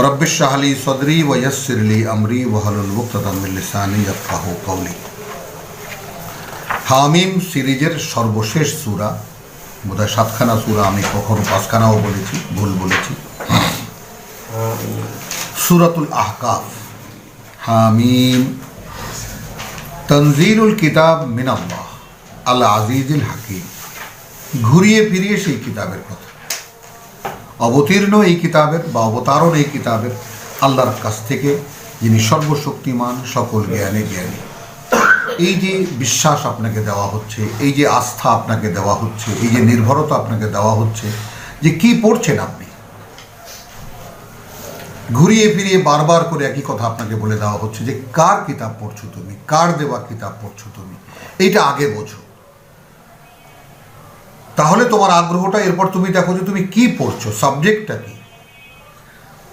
রব্বিশ শাহ লি সদরি ওয়া ইয়াসসির লি আমরি ওয়াহলুল উকদাতাম মিন লিসানি ইয়াফকাহু কওলি। হামিম সিরিজের সর্বশেষ সূরা, বোধহয় 7খানা সূরা, আমি কখনো 5খানাও বলেছি, ভুল বলেছি। সূরাতুল আহকাফ। হামিম। তানজিলুল কিতাব মিনাল্লাহ আল আজিজুল হাকিম। ঘুরিয়ে ফিরিয়ে সেই কিতাবের কথা, অবতীর্ণ এই কিতাবের বা অবতারণ এই কিতাবের আল্লাহর কাছ থেকে, যিনি সর্বশক্তিমান, সকল জ্ঞানে জ্ঞানী। এই যে বিশ্বাস আপনাকে দেওয়া হচ্ছে, এই যে আস্থা আপনাকে দেওয়া হচ্ছে, এই যে নির্ভরতা আপনাকে দেওয়া হচ্ছে, যে কি পড়ছেন আপনি, ঘুরিয়ে ফিরিয়ে বারবার করে একই কথা আপনাকে বলে দেওয়া হচ্ছে যে কার কিতাব পড়ছো তুমি, কার দেওয়া কিতাব পড়ছো তুমি, এইটা আগে বোঝো। তাহলে তোমার আগ্রহটা, এরপর তুমি দেখো যে তুমি কি পড়ছো, সাবজেক্টটা কি।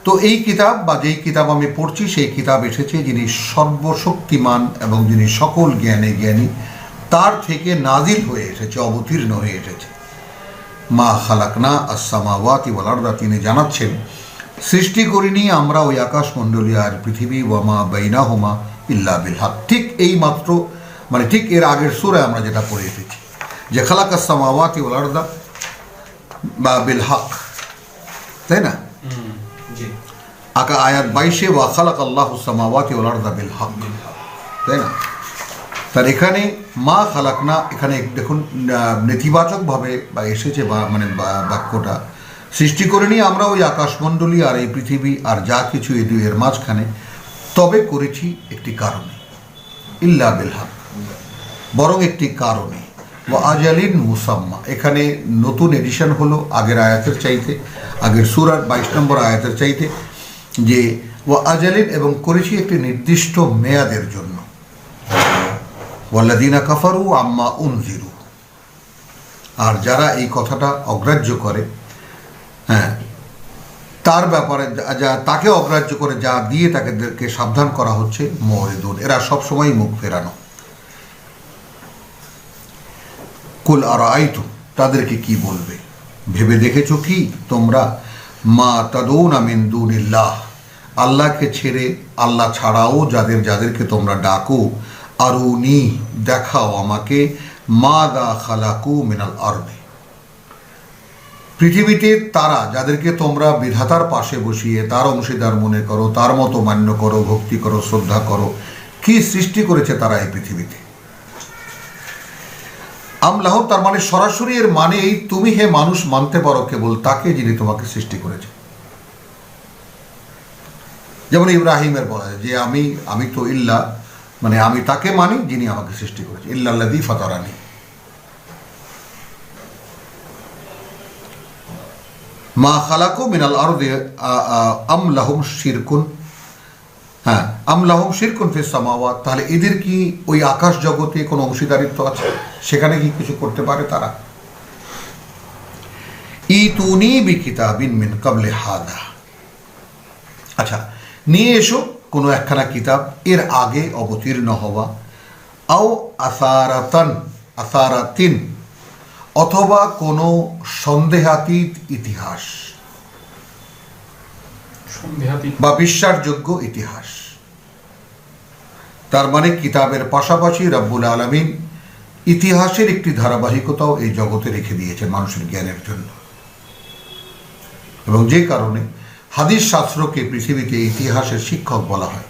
তো এই কিতাব বা যেই কিতাব আমি পড়ছি, সেই কিতাব এসেছে যিনি সর্বশক্তিমান এবং যিনি সকল জ্ঞানে জ্ঞানী, তার থেকে নাজিল হয়ে এসেছে, অবতীর্ণ হয়ে এসেছে। মা খালাকনা আস-সামাওয়াতি ওয়াল আরদা, তিনি জানাচ্ছেন সৃষ্টি করিনি আমরা ওই আকাশমণ্ডলী আর পৃথিবী, ওয়া মা বাইনাহুমা ইল্লা বিল হক। ঠিক এই মাত্র, মানে ঠিক এর আগের সূরায় আমরা যেটা পড়ে এসেছি যে খালাকাস সামাওয়াতি ওয়াল আরদা বা বিল হক, তাই না? আয়াত 22-এ ওয়া খালাকাল্লাহু সামাওয়াতি ওয়াল আরদা বিল হক, তাই না? তার এখানে মা খালাকনা, এখানে দেখুন নেতিবাচকভাবে বা এসেছে, বা মানে বাক্যটা, সৃষ্টি করিনি আমরা ওই আকাশমণ্ডলী আর এই পৃথিবী আর যা কিছু এই দুইয়ের মাঝখানে, তবে করেছি একটি কারণে, ইল্লা বিল হক, বরং একটি কারণে। ওয়া আজালিন মুসাম্মা, এখানে নতুন এডিশন হলো আগের আয়াতের চাইতে, আগের সূরার 22 নম্বর আয়াতের চাইতে, যে ওয়া আজালিন, এবং করেছি একটি নির্দিষ্ট মেয়াদের জন্য। ওয়াল্লাযীনা কাফারু আম্মা উনজিরু, আর যারা এই কথাটা অগ্রাহ্য করে, হ্যাঁ, তার ব্যাপারে যা তাকে অগ্রাহ্য করে যা দিয়ে তাদেরকে সাবধান করা হচ্ছে, মুরিদুন, এরা সবসময় মুখ ফেরানো। কুল আরাআইতুম, তাদেরকে কি বলবে, ভেবে দেখেছো কি তোমরা, মা তাদউনা মিন দুনিল্লাহ, আল্লাহকে ছেড়ে, আল্লাহ ছাড়াও যাদেরকে তোমরা ডাকো, আরুনি, দেখাও আমাকে, মাযা খালাকু মিনাল আরদি, পৃথিবীতে তারা যাদেরকে তোমরা বিধাতার পাশে বসিয়ে তার অংশীদার মনে করো, তার মতো মান্য করো, ভক্তি করো, শ্রদ্ধা করো, কি সৃষ্টি করেছে তারা এই পৃথিবীতে। আমলাহ, তার মানে সরাসরি এর মানে এই, তুমি হে মানুষ মানতে পারো কেবল তাকে যিনি তোমাকে সৃষ্টি করেছে। যেমন ইব্রাহিমের বলা যায় যে আমি তো ইল্লা, মানে আমি তাকে মানি যিনি আমাকে সৃষ্টি করেছে, ইল্লাল্লাযী ফাতারানি। মা খালাকু মিনাল আরদি আম লাহুম শিরকুন, হ্যাঁ, আম লাহুম শিরকুন ফিস সামাওয়াত, তাহলে এদের কি ওই আকাশ জগতে কোনো অংশীদারিত্ব আছে, সেখানে কি কিছু করতে পারে তারা? ইতুনি বিকিতাবিন মিন ক্বাবলি হাদা, আচ্ছা, নিয়ে এসো কোনো একখানা কিতাব এর আগে অবতীর্ণ হওয়া, আও আসারাতিন, অথবা কোনো সন্দেহাতীত ইতিহাস বা বিশ্বাসযোগ্য ইতিহাস। তার মানে কিতাবের পাশাপাশি রব্বুল আলামিন ইতিহাসের একটি ধারাবাহিকতাও এই জগতে রেখে দিয়েছেন মানুষের জ্ঞানের জন্য। এবং যে কারণে হাদিস শাস্ত্রকে পৃথিবীতে ইতিহাসের শিক্ষক বলা হয়,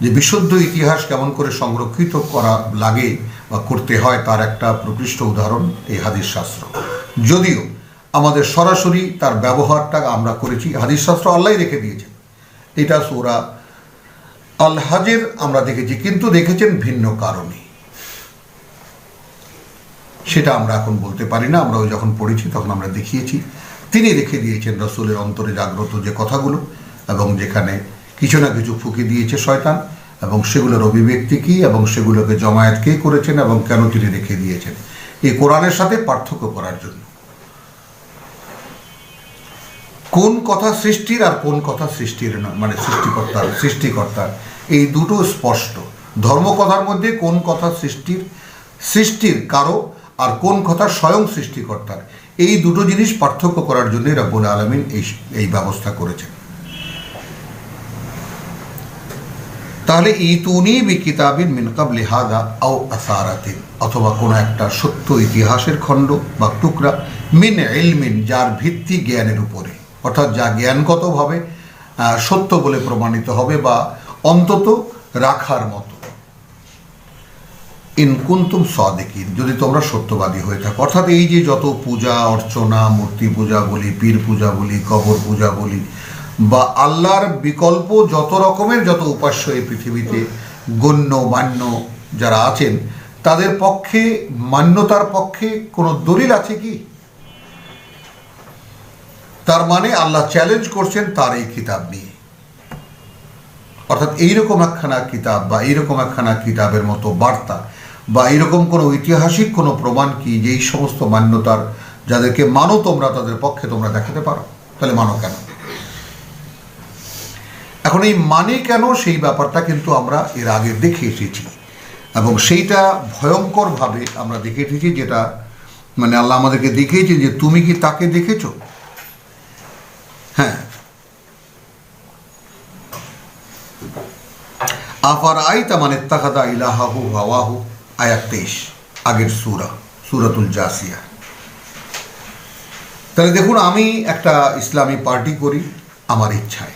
যে বিশুদ্ধ ইতিহাস কেমন করে সংরক্ষিত করা লাগে বা করতে হয়, তার একটা প্রকৃষ্ট উদাহরণ এই হাদিস শাস্ত্র। যদিও আমাদের সরাসরি তার ব্যবহারটা আমরা করেছি, হাদিস শাস্ত্র আল্লাহই রেখে দিয়েছেন, এটা সূরা আল হজের আমরা দেখেছি, কিন্তু দেখেছেন ভিন্ন কারণে, সেটা আমরা এখন বলতে পারি না। আমরা ওই যখন পড়েছি তখন আমরা দেখিয়েছি তিনি রেখে দিয়েছেন রাসূলের অন্তরে জাগ্রত যে কথাগুলো, এবং যেখানে কিছু না কিছু ফুঁকি দিয়েছে শয়তান, এবং সেগুলোর অভিব্যক্তি কী এবং সেগুলোকে জমায়েত কে করেছেন এবং কেন তিনি রেখে দিয়েছেন, এই কোরআনের সাথে পার্থক্য করার জন্য। কোন কথা সৃষ্টির আর কোন কথা সৃষ্টির না, মানে সৃষ্টিকর্তার, এই দুটো স্পষ্ট। ধর্মকথার মধ্যে কোন কথা সৃষ্টির কারো আর কোন কথা স্বয়ং সৃষ্টিকর্তার, এই দুটো জিনিস পার্থক্য করার জন্য রব্বুল আলামিন এই ব্যবস্থা করেছেন। তাহলে ইতুনি বি কিতাবিন মিন ক্বাবলি হাদা আও আসারাতিন, অথবা কোনো একটা সত্য ইতিহাসের খণ্ড বা টুকরা, মিন ইলমিন, যার ভিত্তি জ্ঞানের উপরে, অর্থাৎ যা জ্ঞানগতভাবে সত্য বলে প্রমাণিত হবে বা অন্তত রাখার মতো। ইন কুনতুম সাদিকিন, যদি তোমরা সত্যবাদী হয়ে থাকো। অর্থাৎ এই যে যত পূজা অর্চনা, মূর্তি পূজা বলি, পীর পূজা বলি, কবর পূজা বলি, বা আল্লাহর বিকল্প যত রকমের যত উপাস্য এই পৃথিবীতে গণ্য মান্য যারা আছেন, তাদের পক্ষে মান্যতার পক্ষে কোনো দলিল আছে কি? তার মানে আল্লাহ চ্যালেঞ্জ করছেন তার এই কিতাব নিয়ে। অর্থাৎ এইরকম একখানা কিতাব বা এইরকম একখানা কিতাবের মতো বার্তা বা এইরকম কোনো ঐতিহাসিক কোনো প্রমাণ কি যে এই সমস্ত মান্যতার যাদেরকে মানো তোমরা, তাদের পক্ষে তোমরা দেখাতে পারো? তাহলে মানো কেন? এখন এই মানে কেন, সেই ব্যাপারটা কিন্তু আমরা এর আগে দেখে এসেছি, এবং সেইটা ভয়ঙ্করভাবে আমরা দেখে এসেছি, যেটা মানে আল্লাহ আমাদেরকে দেখিয়েছেন যে তুমি কি তাকে দেখেছো? হ্যাঁ, আফার আইতা মানে তাকাদা ইলাহাহু হাওয়াহু, আয়াত 23, আগের সূরাতুল জাসিয়া। তাহলে দেখুন, আমি একটা ইসলামী পার্টি করি আমার ইচ্ছায়,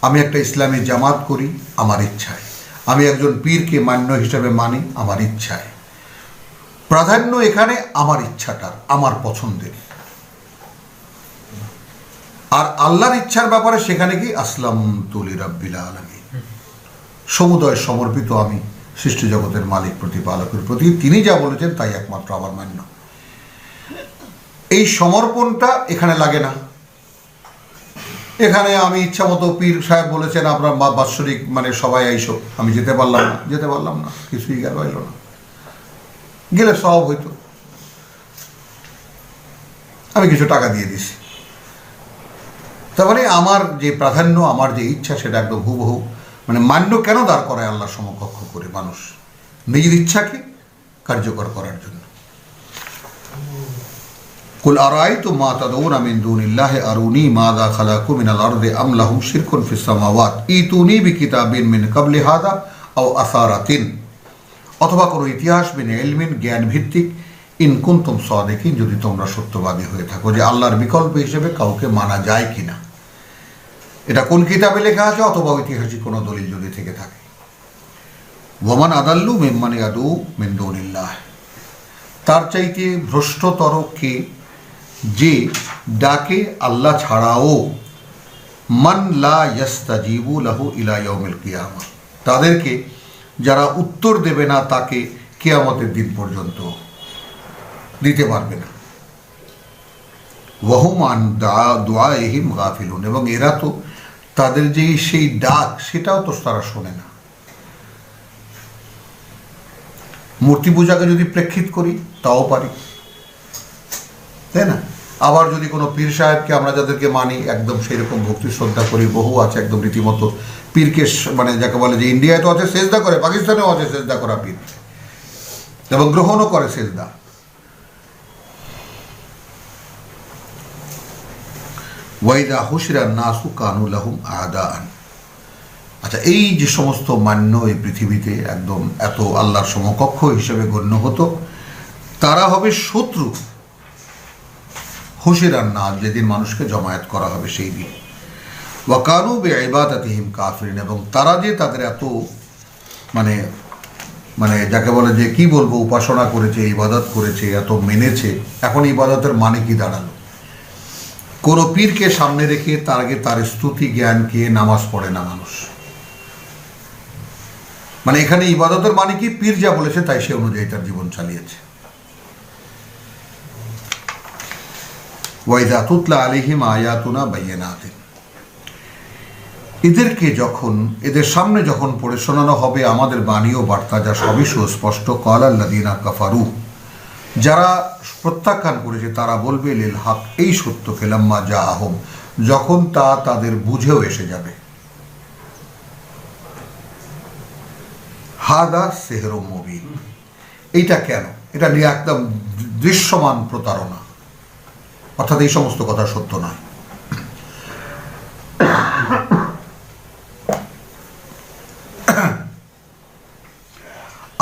আমি একটা ইসলামী জামাত করি আমার ইচ্ছায়, আমি একজন পীরকে মান্য হিসাবে মানি আমার ইচ্ছায়। প্রাধান্য এখানে আমার ইচ্ছাটার, আমার পছন্দের। আর আল্লাহর ইচ্ছার ব্যাপারে সেখানে কি আসলামতু লিরাব্বিল আলামিন, সমুদয় সমর্পিত আমি সৃষ্টি জগতের মালিক প্রতিপালকের প্রতি, তিনি যা বলেছেন তাই একমাত্র আমার মান্য। এই সমর্পণটা এখানে লাগে না। এখানে আমি ইচ্ছা মতো পীর সাহেব বলেছেন আপনার বাৎসরিক মানে সবাই আইসো, আমি যেতে পারলাম না, কিছুই গেল এলো না, গেলে সব হইতো, আমি কিছু টাকা দিয়ে দিছি। তার মানে আমার যে প্রাধান্য, আমার যে ইচ্ছা, সেটা একদম হুবহু মানে মান্য কেন দাঁড় করায় আল্লাহর সমকক্ষ করে মানুষ? নিজের ইচ্ছাকে কার্যকর করার জন্য। কুল আরাইতুম মা তাদউনা মিন দুনিল্লাহি আরুনি মাযা খালাকু মিনাল আরদি আম লাহুম শিরকুন ফিস সামাওয়াত ইতুনি বিকিতাবিন মিন ক্বাবলি হাদা আও আসারাতিন, অথবা কোনো ইতিহাস, মিন ইলমিন, জ্ঞান ভিত্তিক, ইন কুনতুম সাদিকিন, যদি তোমরা সত্যবাদী হয়ে থাকো যে আল্লাহর বিকল্প হিসেবে কাউকে মানা যায় কিনা। এটা কোন কিতাবে লেখা আছে, অথবা ঐতিহাসিক কোনো দলিল যদি থেকে থাকে। ওয়ামান আদাল্লু মিম্মান ইয়াদু মিন দুনিল্লাহ, তার চাইতে ভ্রষ্টতর কে যে ডাকে আল্লাহ ছাড়াও, মান লা ইয়াস্তাজিবু লাহু ইলা ইয়াউমিল কিয়ামা, তাদেরকে যারা উত্তর দেবে না তাকে কিয়ামতের দিন পর্যন্ত, দিতে পারবে না। ওয়াহুম আন দুআইহিম গাফিলুন, এবং এরা তো তাদের যে সেই ডাক সেটাও তো তারা শোনে না। মূর্তি পূজাকে যদি প্রেক্ষিত করি তাও পারি, তাই না? আবার যদি কোনো পীর সাহেবকে আমরা যাদেরকে মানি, একদম সেই রকম ভক্তি শ্রদ্ধা করি, বহু আছে একদম রীতিমতো পীরকে মানে যাকে বলে যে ইন্ডিয়ায় তো আছে সেজদা করে, পাকিস্তানেও আছে সেজদা করা পীর, এবং গ্রহণও করে সেজদা। ওয়াইদা হুশিরা নাসু কানু লাহুম আদাআন, আচ্ছা, এই যে সমস্ত মান্য এই পৃথিবীতে একদম এত আল্লাহর সমকক্ষ হিসেবে গণ্য হতো, তারা হবে শত্রু। হুশিরান না, যেদিন মানুষকে জমায়েত করা হবে সেই দিন। ওয়াকানু বিইবাদাতিহিম কাফিরিন, এবং তারা যে তাদের এত মানে মানে যাকে বলে যে কি বলবো, উপাসনা করেছে, ইবাদত করেছে, এত মেনেছে, এখন ইবাদতের মানে কি দাঁড়ালো? কোনো পীরকে সামনে রেখে তার আগে তার স্তুতি জ্ঞানকে নামাজ পড়ে না মানুষ। মানে এখানে ইবাদতের মানে কি, পীর যা বলেছে তাই সে অনুযায়ী তার জীবন চালিয়েছে। ওয়াইদা তুতলা আলাইহিম আয়াতুনা বাইয়িনাতিন, এদেরকে যখন এদের সামনে যখন পড়ে শোনানো হবে আমাদের বাণী ও বার্তা, যা সবই সুস্পষ্ট, ক্বালা আল্লাযীনা কাফারু, যারা প্রত্যাখ্যান করেছে তারা বলবে লিল হক, এই সত্যকে, লাম্মা জাআহুম, যখন তা তাদের বুঝেও এসে যাবে, হাদা সিহরুম মুবিন, এইটা কেন, এটা নিয়ে একদম দৃশ্যমান প্রতারণা, অর্থাৎ এই সমস্ত কথা সত্য নয়।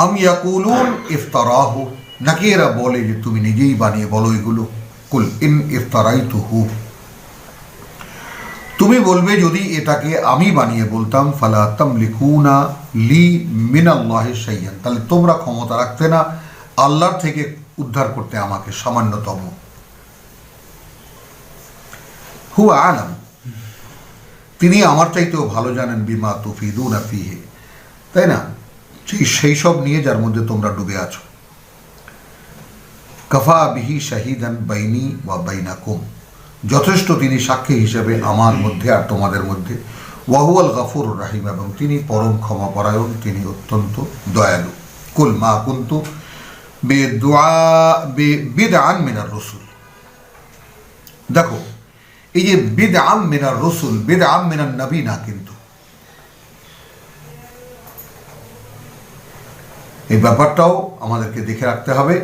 আম ইয়াকুলুন ইফতারাহু, নাকি এরা বলে যে তুমি নিজেই বানিয়ে বলো এগুলো। কুল ইন ইফতারাইতুহু, তুমি বলবে যদি এটাকে আমি বানিয়ে বলতাম, ফালা তামলিকুনা লি মিনাল্লাহি শাইয়ান, তাহলে তোমরা ক্ষমতা রাখতে না আল্লাহর থেকে উদ্ধার করতে আমাকে সামান্যতম। হুয়া আলাম, তিনি আমার চাইতেও ভালো জানেন বিমা তুফিদুনা ফিহি, তাই না, সেই সব নিয়ে যার মধ্যে তোমরা ডুবে আছো। কাফা বিহি শাহিদান বাইনি ওয়া বাইনাকুম, যথেষ্ট তিনি সাক্ষী হিসেবে আমার মধ্যে আর তোমাদের মধ্যে। ওয়াহুয়াল গাফুরুর রাহিম, এবং তিনি পরম ক্ষমাপরায়ণ, তিনি অত্যন্ত দয়ালু। কুল মা কুনতু বিদআন মিনার রাসূল, দেখো এই যে বিদআন মিনার রাসূল, বিদআন মিনান নবী না, কিন্তু এই ব্যাপারটাও আমাদেরকে দেখে রাখতে হবে।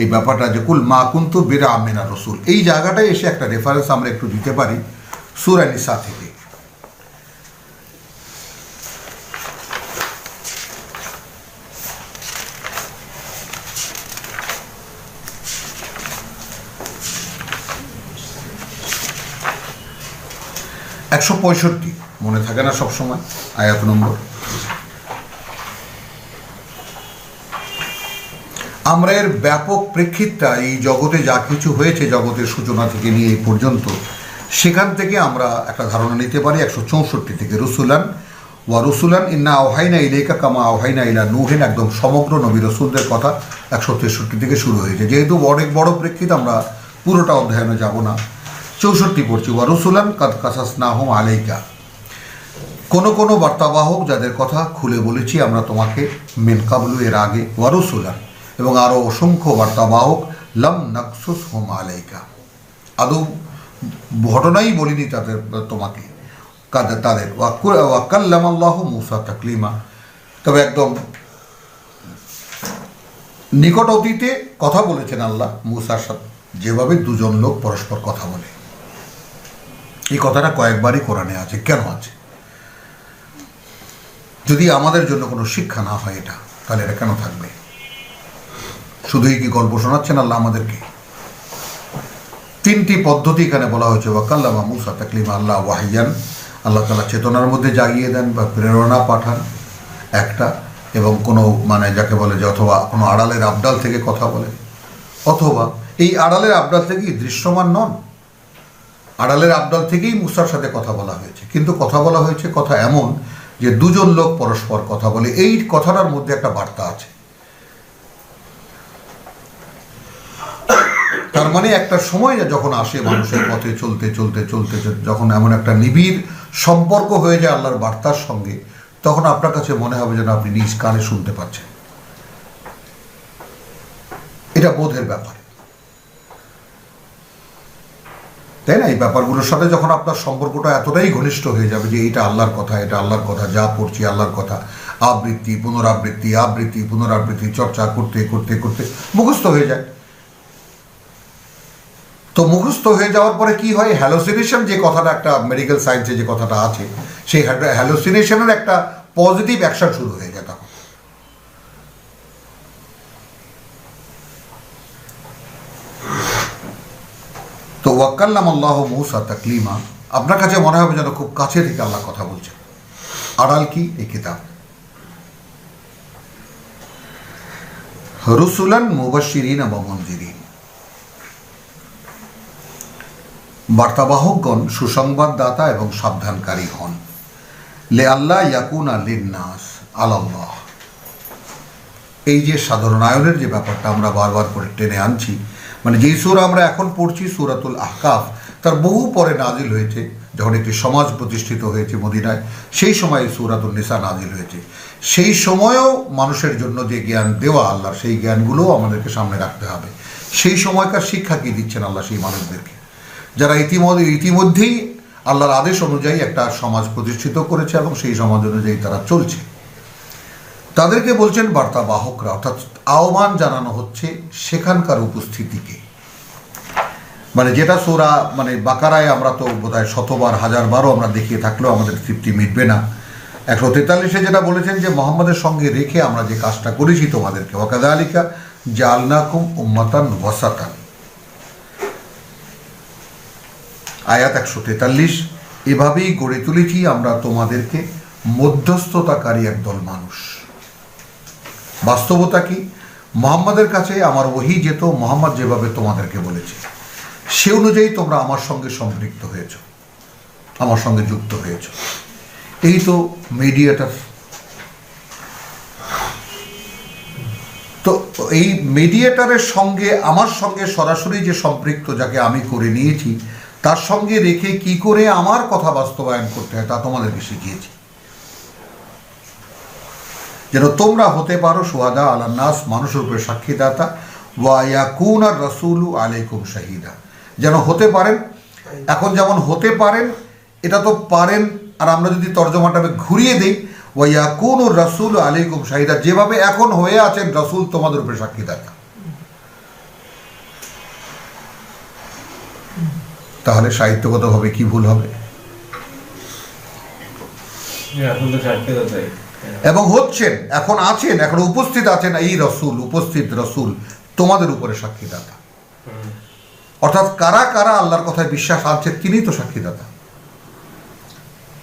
এই ব্যাপারটা যে কুল মা কুনতু বিদআন মিনার রাসূল, এই জায়গাটায় এসে একটা রেফারেন্স আমরা একটু দিতে পারি সূরা নিসা থেকে। একশো 65 মনে থাকে না সবসময় আয়াত নম্বর। আমরা এর ব্যাপক প্রেক্ষিতটা এই জগতে যা কিছু হয়েছে জগতের সূচনা থেকে নিয়ে এই পর্যন্ত, সেখান থেকে আমরা একটা ধারণা নিতে পারি 164 থেকে। রসুলান ওয়া রসুলান ইন্না আওহাইনা ইলাইকা কামা আওহাইনা ইলা নূহিন, একদম সমগ্র নবী রসুলদের কথা 163 থেকে শুরু হয়েছে। যেহেতু অনেক বড় প্রেক্ষিত আমরা পুরোটা অধ্যয়নে যাব না, 64 পড়ছি। ওয়া রসুলান কাদ কাসাসনাহুম আলাইকা, কোনো বার্তাবাহক যাদের কথা খুলে বলেছি আমরা তোমাকে, মিন কাবলু এর আগে, ওয়া রসুলান এবং আরও অসংখ্য বার্তাবাহক, লাম নাকসুসহুম আলাইকা, আদৌ ঘটনাই বলিনি তাদের তোমাকে, তাদের। ওয়া কাল্লামাল্লাহু মূসা তাকলিমা, তবে একদম নিকট অতীতে কথা বলেছেন আল্লাহ মূসার সাথে, যেভাবে দুজন লোক পরস্পর কথা বলে। এই কথাটা কয়েকবারই কোরআনে আছে। কেন আছে? যদি আমাদের জন্য কোনো শিক্ষা না হয় এটা, তাহলে এটা কেন থাকবে? শুধুই কি গল্প শোনাচ্ছেন আল্লাহ আমাদেরকে? 3টি পদ্ধতি এখানে বলা হয়েছে। ওয়া কাল্লামা মূসা তাকলিমা, আল্লাহ ওয়াহিয়ান, আল্লাহ তাআলা চেতনার মধ্যে জাগিয়ে দেন বা প্রেরণা পাঠান একটা, এবং কোনো মানে যাকে বলে যে অথবা কোনো আড়ালের আবডাল থেকে কথা বলে, অথবা এই আড়ালের আবডাল থেকেই দৃশ্যমান নন, আড়ালের আবডাল থেকেই মূসার সাথে কথা বলা হয়েছে, কিন্তু কথা বলা হয়েছে কথা এমন যে দুজন লোক পরস্পর কথা বলে। এই কথাটার মধ্যে একটা বার্তা আছে। তার মানে একটা সময় যখন আসে মানুষের পথে চলতে চলতে চলতে যখন এমন একটা নিবিড় সম্পর্ক হয়ে যায় আল্লাহর বার্তার সঙ্গে, তখন আপনার কাছে মনে হবে যেন আপনি নিজ কানে শুনতে পাচ্ছেন। এটা বোধের ব্যাপার, তাই না? এই ব্যাপারগুলোর সাথে যখন আপনার সম্পর্কটা এতটাই ঘনিষ্ঠ হয়ে যাবে যে এটা আল্লাহর কথা, এটা আল্লাহর কথা, যা পড়ছি আল্লাহর কথা, আবৃত্তি পুনরাবৃত্তি আবৃত্তি পুনরাবৃত্তি চর্চা করতে করতে করতে মুখস্থ হয়ে যায়। তো মুখস্থ হয়ে যাওয়ার পরে কি হয়? হ্যালোসিনেশন, যে কথাটা একটা মেডিকেল সায়েন্সে যে কথাটা আছে, সেই হ্যালোসিনেশনের একটা পজিটিভ অ্যাকশন শুরু হয়ে যায় তখন। তো ওয়াক্কাল্লামাল্লাহু মূসা তাকলিমা, আপনার কাছে মনে হবে যেন খুব কাছে থেকে আল্লাহ কথা বলছেন। আড়াল কি? এই কিতাব। রুসুলান মুবাশশিরিন ওয়া মুনজিরিন, বার্তাবাহকগণ সুসংবাদদাতা এবং সাবধানকারী হন। লে আল্লাহ ইয়াকুনা লিন্নাস আলাল্লাহ, এই যে সাধারণায়নের যে ব্যাপারটা আমরা বারবার করে টেনে আনছি, মানে যেই সূরা আমরা এখন পড়ছি সূরাতুল আহকাফ, তার বহু পরে নাজিল হয়েছে যখন একটি সমাজ প্রতিষ্ঠিত হয়েছে মদিনায়, সেই সময় সূরাতুন নিসা নাজিল হয়েছে। সেই সময়েও মানুষের জন্য যে জ্ঞান দেওয়া আল্লাহ, সেই জ্ঞানগুলোও আমাদেরকে সামনে রাখতে হবে। সেই সময়কার শিক্ষা কি দিচ্ছেন আল্লাহ সেই মানুষদেরকে, যারা ইতিমধ্যেই আল্লাহর আদেশ অনুযায়ী একটা সমাজ প্রতিষ্ঠিত করেছে এবং সেই সমাজ অনুযায়ী তারা চলছে। তাদেরকে বলছেন বার্তাবাহকরা, অর্থাৎ আহ্বান জানানো হচ্ছে সেখানকার উপস্থিতিকে। মানে যেটা সূরা মানে বাকারায় আমরা তো বোধহয় 100বার 1000বারও আমরা দেখিয়ে থাকলেও আমাদের তৃপ্তি মিটবে না, 143-এ যেটা বলেছেন যে মোহাম্মদের সঙ্গে রেখে আমরা যে কাজটা করেছি তোমাদেরকে, ওয়াকাযালিকা জাআলনাকুম উম্মাতান ওয়াসাতান। আয়াত 143, এভাবেই গড়ে তুলেছি আমরা তোমাদেরকে মধ্যস্থতাকারী একদল মানুষ। বাস্তবতা কি? মোহাম্মদের কাছে আমার ওহী যেত, মোহাম্মদ যেভাবে তোমাদেরকে বলেছে সে অনুযায়ী তোমরা আমার সঙ্গে সম্পৃক্ত হয়েছ, আমার সঙ্গে যুক্ত হয়েছ। এই তো মিডিয়েটর। তো এই মিডিয়েটরের সঙ্গে আমার সঙ্গে সরাসরি যে সম্পৃক্ত, যাকে আমি করে নিয়েছি, তার সঙ্গে রেখে কি করে আমার কথা বাস্তবায়ন করতে হয় তা তোমাদেরকে শিখিয়েছি, যেন তোমরা হতে পারো শুহাদা আলান নাস, মানুষের উপরে সাক্ষীদাতা, ওয়া ইয়াকুনা রাসূলু আলাইকুম শাহিদা, যেন হতে পারেন। এখন যেমন হতে পারেন, এটা তো পারেন, আর আমরা যদি তর্জমাটা ঘুরিয়ে দিই, ওয়া ইয়াকুনু রাসূলু আলাইকুম শাহিদা, যেভাবে এখন হয়ে আছেন রাসূল তোমাদের উপরে সাক্ষীদাতা। তাহলে সাহিত্যগতভাবে কি ভুল হবে? এবং হচ্ছেন, এখন আছেন, এখন উপস্থিত আছেন এই রসুল, উপস্থিত রসুল তোমাদের উপরে সাক্ষীদাতা। অর্থাৎ কারা কারা আল্লাহর কথায় বিশ্বাস আনছে তিনি তো সাক্ষীদাতা।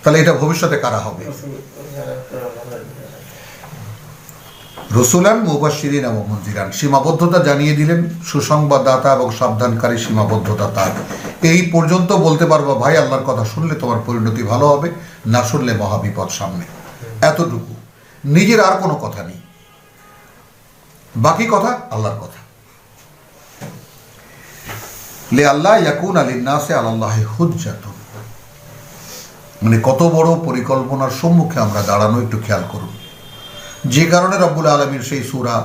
তাহলে এটা ভবিষ্যতে কারা হবে? রসুলান মুবাশশিরিন ওয়া মুনজিরান, সীমাবদ্ধতা জানিয়ে দিলেন, সুসংবাদদাতা এবং সাবধানকারী সীমাবদ্ধতা তার। এই পর্যন্ত বলতে পারবো ভাই আল্লাহর কথা শুনলে তোমার পরিণতি ভালো হবে, না শুনলে মহাবিপদ সামনে। এতটুকু, নিজের আর কোনো কথা নেই, বাকি কথা আল্লাহর কথা। লে আল্লাহ ইয়াকুনা লিন্নাসি আলাল্লাহি হুজ্জাতুন, মানে কত বড় পরিকল্পনার সম্মুখে আমরা দাঁড়ানো, একটু খেয়াল করুন। যে কারণে রব্বুল আলামিন সেই সূরা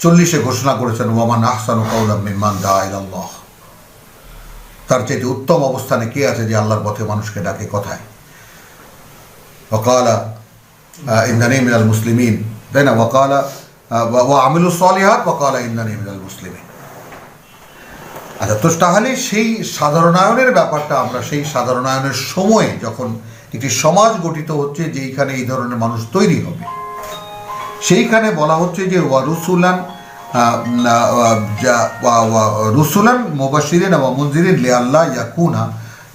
40-এ ঘোষণা করেছেন ওয়ামান আহসানু কাওলাম মিম্মান দাআ ইলাল্লাহ, তার চাইতে উত্তম অবস্থানে কে আছে যে আল্লাহর পথে মানুষকে ডাকে কথায়। ওয়াকালা ইন্নানি মিনাল মুসলিমিন, তাই না? ওয়াকালা ওয়া আমিলুস সালিহাত ওয়াকালা ইন্নানি মিনাল মুসলিমিন। আচ্ছা, তো তাহলে সেই সাধারণায়নের ব্যাপারটা, আমরা সেই সাধারণায়নের সময়ে যখন একটি সমাজ গঠিত হচ্ছে যেইখানে এই ধরনের মানুষ তৈরি হবে, সেইখানে বলা হচ্ছে যে ওয়া রুসুলান মুবাশশিরিন ওয়া মুনজিরিন লিআল্লা ইয়াকুনা,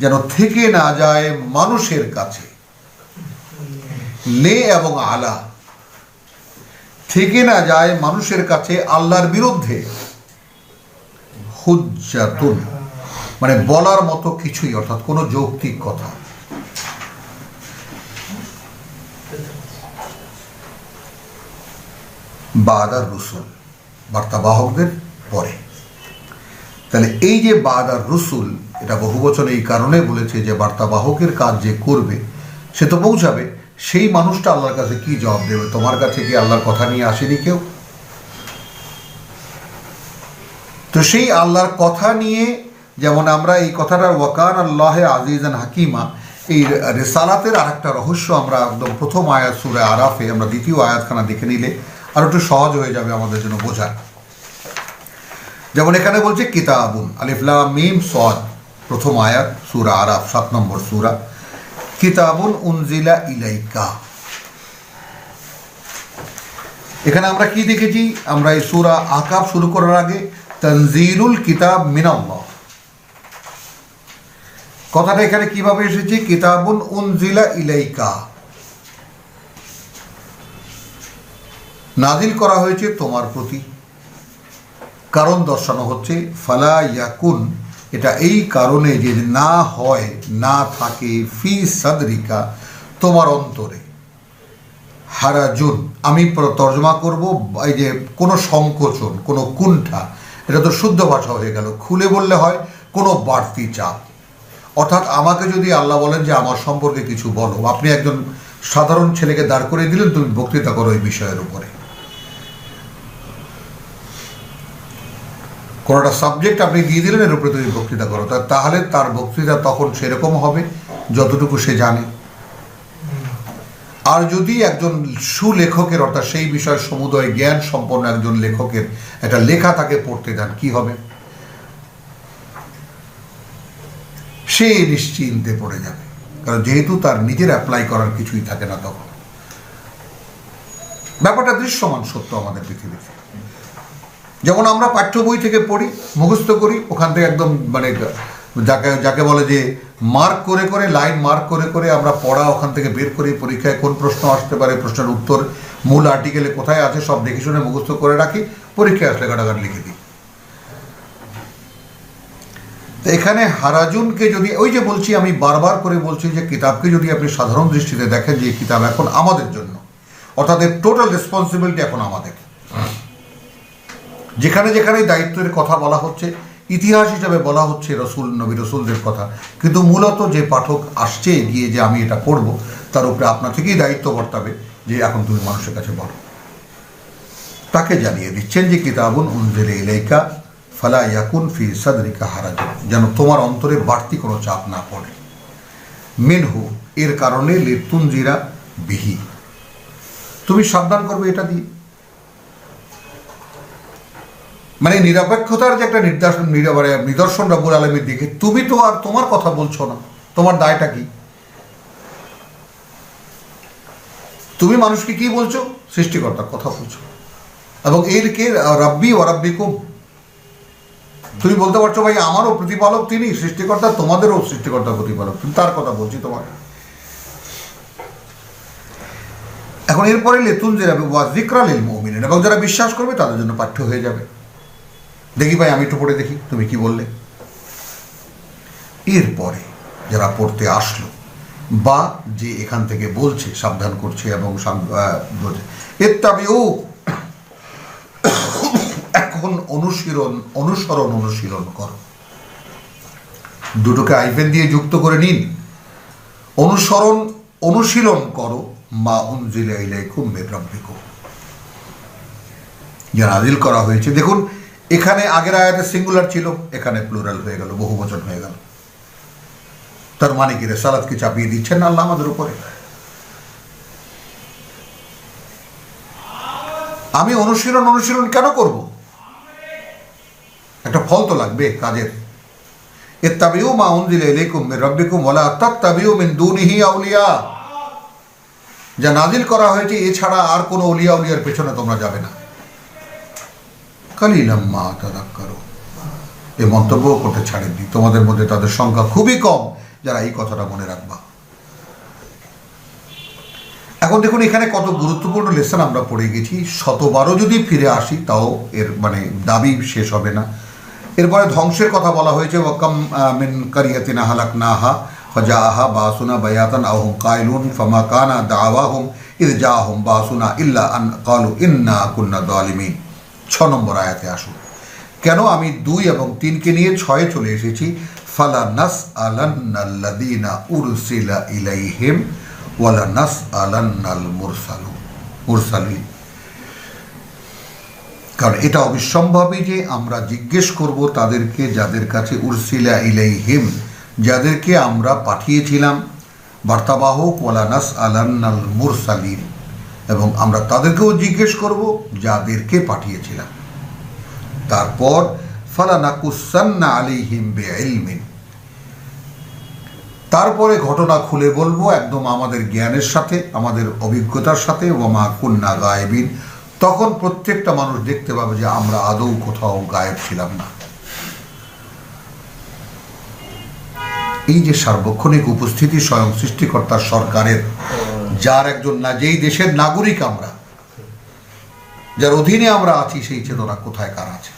যেন থেকে না যায় মানুষের কাছে, লে এবং আলা, থেকে না যায় মানুষের কাছে আল্লাহর বিরুদ্ধে হুজ্জাতুন, মানে বলার মতো কিছুই, অর্থাৎ কোনো যৌক্তিক কথা। বাদার রসুল, বার্তাবাহকদের পরে। তাহলে এই যে বাদার রসুল, এটা বহুবচন এই কারণে বলেছে যে বার্তাবাহকের কাজ যে করবে সে তো পৌঁছাবে, সেই মানুষটা আল্লাহর কাছে কি জবাব দেবে? তোমার কাছে কি আল্লাহর কথা নিয়ে আসেনি কেউ? তো সেই আল্লাহর কথা নিয়ে, যেমন আমরা এই কথাটা ওয়াকান আল্লাহে আজিজান হাকিমা, এই রিসালাতের আর একটা রহস্য আমরা একদম প্রথম আয়াত সূরা আরাফে, আমরা দ্বিতীয় আয়াতখানা দেখে নিলে আর একটু সহজ হয়ে যাবে আমাদের জন্য বোঝা। যেমন এখানে বলছে কিতাবুন, আলিফ লাম মিম সাদ, প্রথম আয়াত সূরা আরাফ 7 নম্বর সূরা। কিতাবুন উনজিলা ইলাইকা, এখানে আমরা কি দেখেছি? আমরা এই সূরা আকাব শুরু করার আগে তানজিলুল কিতাব মিনাল্লাহ, কথাটা এখানে কিভাবে এসেছে? কিতাবুন উনজিলা ইলাইকা, নাজিল করা হয়েছে তোমার প্রতি। কারণ দর্শানো হচ্ছে ফালা ইয়াকুন, এটা এই কারণে যে না হয়, না থাকে, ফি সাদরিকা, তোমার অন্তরে, হারাজুন, আমি তর্জমা করব এই যে কোনো সংকোচন, কোনো কুণ্ঠা, এটা তো শুদ্ধ ভাষা হয়ে গেল। খুলে বললে হয় কোনো বাড়তি চাপ। অর্থাৎ আমাকে যদি আল্লাহ বলেন যে আমার সম্পর্কে কিছু বলো, আপনি একজন সাধারণ ছেলেকে দাঁড় করে দিলেন, তুমি বক্তৃতা করো এই বিষয়ের উপরে, কোনো একটা সাবজেক্ট আপনি দিয়ে দিলেন, এর উপরে তুমি বক্তৃতা করো, তাহলে তার বক্তৃতা তখন সেরকম হবে যতটুকু সে জানে। আর যদি একজন সুলেখকের, অর্থাৎ সেই বিষয় সমুদয় জ্ঞান সম্পন্ন একজন লেখকের একটা লেখা তাকে পড়তে দেন, কি হবে? সে নিশ্চিন্তে পড়ে যাবে, কারণ যেহেতু তার নিজের অ্যাপ্লাই করার কিছুই থাকে না তখন। ব্যাপারটা দৃশ্যমান সত্য আমাদের পৃথিবীতে। যেমন আমরা পাঠ্য বই থেকে পড়ি, মুখস্থ করি, ওখান থেকে একদম মানে যাকে বলে যে মার্ক করে করে, লাইন মার্ক করে করে আমরা পড়া ওখান থেকে বের করি, পরীক্ষায় কোন প্রশ্ন আসতে পারে, প্রশ্নের উত্তর মূল আর্টিকেলে কোথায় আছে সব দেখে শুনে মুখস্থ করে রাখি, পরীক্ষায় আসলে গাটাগাট লিখে দিই। তো এখানে হারাজুনকে যদি, ওই যে বলছি, আমি বারবার করে বলছি যে কিতাবকে যদি আপনি সাধারণ দৃষ্টিতে দেখেন যে কিতাব এখন আমাদের জন্য, অর্থাৎ এর টোটাল রেসপন্সিবিলিটি এখন আমাদের। যেখানে যেখানে দায়িত্বের কথা বলা হচ্ছে, ইতিহাস হিসাবে বলা হচ্ছে রসুল, নবী রসুলদের কথা, কিন্তু মূলত যে পাঠক আসছে এগিয়ে যে আমি এটা করব, তার উপরে আপনার থেকেই দায়িত্ব বর্তাবে যে এখন তুমি মানুষের কাছে বলো। তাকে জানিয়ে দিচ্ছেন যে কিতাবুন উনজিলা ইলাইকা ফালা ইয়াকুন ফি সাদরিকা হারাজুন, যেন তোমার অন্তরে বাড়তি কোনো চাপ না পড়ে। মিনহু, এর কারণে লিতুনজিরা বিহি, তুমি সাবধান করবে এটা দিয়ে। মানে নিরপেক্ষতার যে একটা নিদর্শন রব্বুল আলামিন দিকে, তুমি তো আর তোমার কথা বলছো না, তোমার দায়টা কি? তুমি মানুষকে কি বলছো? সৃষ্টিকর্তার কথা বলছো। এবং এর কে? রাব্বি ওয়া রাব্বিকুম। তুমি বলতে পারছো ভাই আমারও প্রতিপালক তিনি, সৃষ্টিকর্তা, তোমাদেরও সৃষ্টিকর্তা প্রতিপালক, তুমি তার কথা বলছি তোমাকে। এখন এরপরে লিতুনজিরা ওয়া যিকরা লিল মুমিনিন, এবং যারা বিশ্বাস করবে তাদের জন্য পাঠ্য হয়ে যাবে। দেখি ভাই আমি একটু পড়ে দেখি তুমি কি বললে। এরপরে যারা পড়তে আসলো বা যে এখান থেকে বলছে, সাবধান করছে এবং ইত্তাবিউ, এখন অনুসরণ করো। দুটোকে আইফেন দিয়ে যুক্ত করে নিন। অনুশীলন করো মা উনজিলা ইলাইকুম মির রাব্বিকুম, যা নাযিল করা হয়েছে। দেখুন এখানে আগের আয়াতে সিঙ্গুলার ছিল, এখানে প্লুরাল হয়ে গেল, বহুবচন হয়ে গেল। তার মানে কি রিসালাত কি চাপিয়ে দিচ্ছেন না আল্লাহ আমাদের উপরে? আমি অনুশীলন কেন করব? একটা ফল তো লাগবে কাজের। ইত্তাবিউ মা উনজিলা ইলাইকুম মির রাব্বিকুম ওয়ালা তাত্তাবিউ মিন দুনিহি আউলিয়া, যা নাজিল করা হয়েছে এছাড়া আর কোনো উলিয়ার পেছনে তোমরা যাবে না। কালিলাম মা তাযাক্কারুন, এই মন্তব্য করতে ছাড়েননি, তোমাদের মধ্যে তাদের সংখ্যা খুবই কম যারা এই কথাটা মনে রাখবা। এখন দেখুন এখানে কত গুরুত্বপূর্ণ লেসন আমরা পড়ে গেছি। শতবারও যদি ফিরে আসি তাও এর মানে দাবি শেষ হবে না। এরপরে ধ্বংসের কথা বলা হয়েছে, ওয়াকাম মিন কারিয়াতিন আহলাকনাহা ফাজাআহা বাসুনা বায়াতান আও হুম কাইলুন ফামা কানা দাওয়াহুম ইয জাআহুম বাসুনা ইল্লা আন ক্বালু ইন্না কুন্না যালিমিন। 6 নম্বর আয়াতে আসুন। কেন আমি 2 এবং 3কে নিয়ে 6-এ চলে এসেছি। ফালা নাসআলান্নাল্লাযীনা উরসিলা ইলাইহিম ওয়ালা নাসআলান্নাল মুরসালিন, কারণ এটা অবিসম্ভাবী যে আমরা জিজ্ঞেস করব তাদেরকে যাদের কাছে উরসিলা ইলাইহিম, যাদেরকে আমরা পাঠিয়েছিলাম বার্তাবাহক, ওয়ালা নাসআলান্নাল মুরসালিন, এবং আমরা তাদেরকেও জিজ্ঞেস করব যাদেরকে পাঠিয়েছিলাম। তারপর ফালানাকুসান্না আলাইহিম বিইলমিন, তারপরে ঘটনা খুলে বলবো একদম আমাদের জ্ঞানের সাথে, আমাদের অভিজ্ঞতার সাথে। ওয়ামা কুন্না গায়েবিন, তখন প্রত্যেকটা মানুষ দেখতে পাবে যে আমরা আদৌ কোথাও গায়েব ছিলাম না। এই যে সার্বক্ষণিক উপস্থিতি স্বয়ং সৃষ্টিকর্তার সরকারের, যার একজন না, যেই দেশের নাগরিক আমরা, যার অধীনে আমরা আছি, সেই চেতনা কোথায় কার আছে?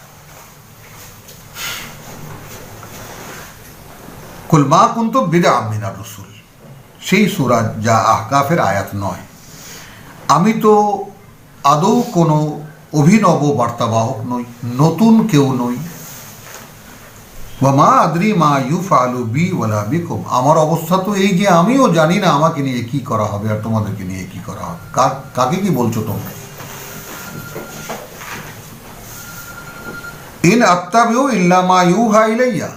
কুল মা কুনতু বিদআম মিনার রাসূল, সেই সূরা যা আহকাফের আয়াত 9। আমি তো আদৌ কোনো অভিনব বার্তাবাহক নই, নতুন কেউ নই। ওয়া মা আদরি মা ইউফআলু বি ওয়ালা বিকুম, আমার অবস্থা তো এই যে আমিও জানি না আমাকে নিয়ে কি করা হবে আর তোমাদেরকে নিয়ে কি করা হবে। কাকে কি বলছো তোমরা? ইন আত্তাবিউ ইল্লা মা ইউহা ইলাইয়া,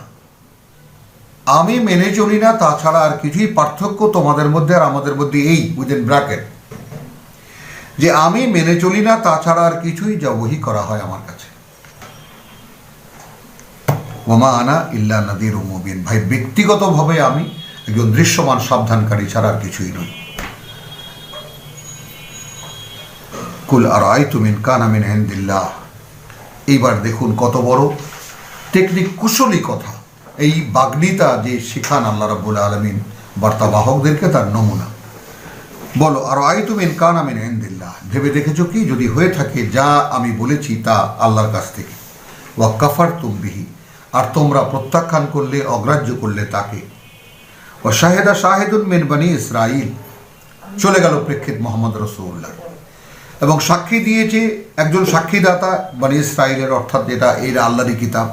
আমি মেনে চলি না তাছাড়া আর কিছুই। পার্থক্য তোমাদের মধ্যে আর আমাদের মধ্যে এই, উইদিন ব্র্যাকেট, যে আমি মেনে চলি না তাছাড়া আর কিছুই যা ওহী করা হয় আমার কাছে। ওয়ামা আনা ইল্লা নাযীরুম মুবিন, ভাই ব্যক্তিগতভাবে আমি একজন দৃশ্যমান সাবধানকারী ছাড়া আর কিছুই নই। কুল আরাআইতুম ইন কানা মিন ইনদিল্লাহ। এইবার দেখুন কত বড় টেকনিক, কুশলী কথা। এই বাগ্নিতা যে শিখান আল্লাহ রাব্বুল আলামিন বার্তাবাহকদেরকে, তার নমুনা। বলো আরাআইতুম ইন কানা মিন ইনদিল্লাহ, ভেবে দেখেছো কি যদি হয়ে থাকে যা আমি বলেছি তা আল্লাহর কাছ থেকে, ওয়া কাফারতুম বিহি, আর তোমরা প্রত্যাখ্যান করলে, অগ্রাহ্য করলে তাকে। ওয়া শাহিদা শাহিদুন মিন বনি ইসরাইল, চলে গেল প্রেক্ষিত মোহাম্মদ রাসূলুল্লাহ, এবং সাক্ষী দিয়েছে একজন সাক্ষীদাতা বনি ইসরাইলের, অর্থাৎ যেটা এরা আল্লাহরই কিতাব,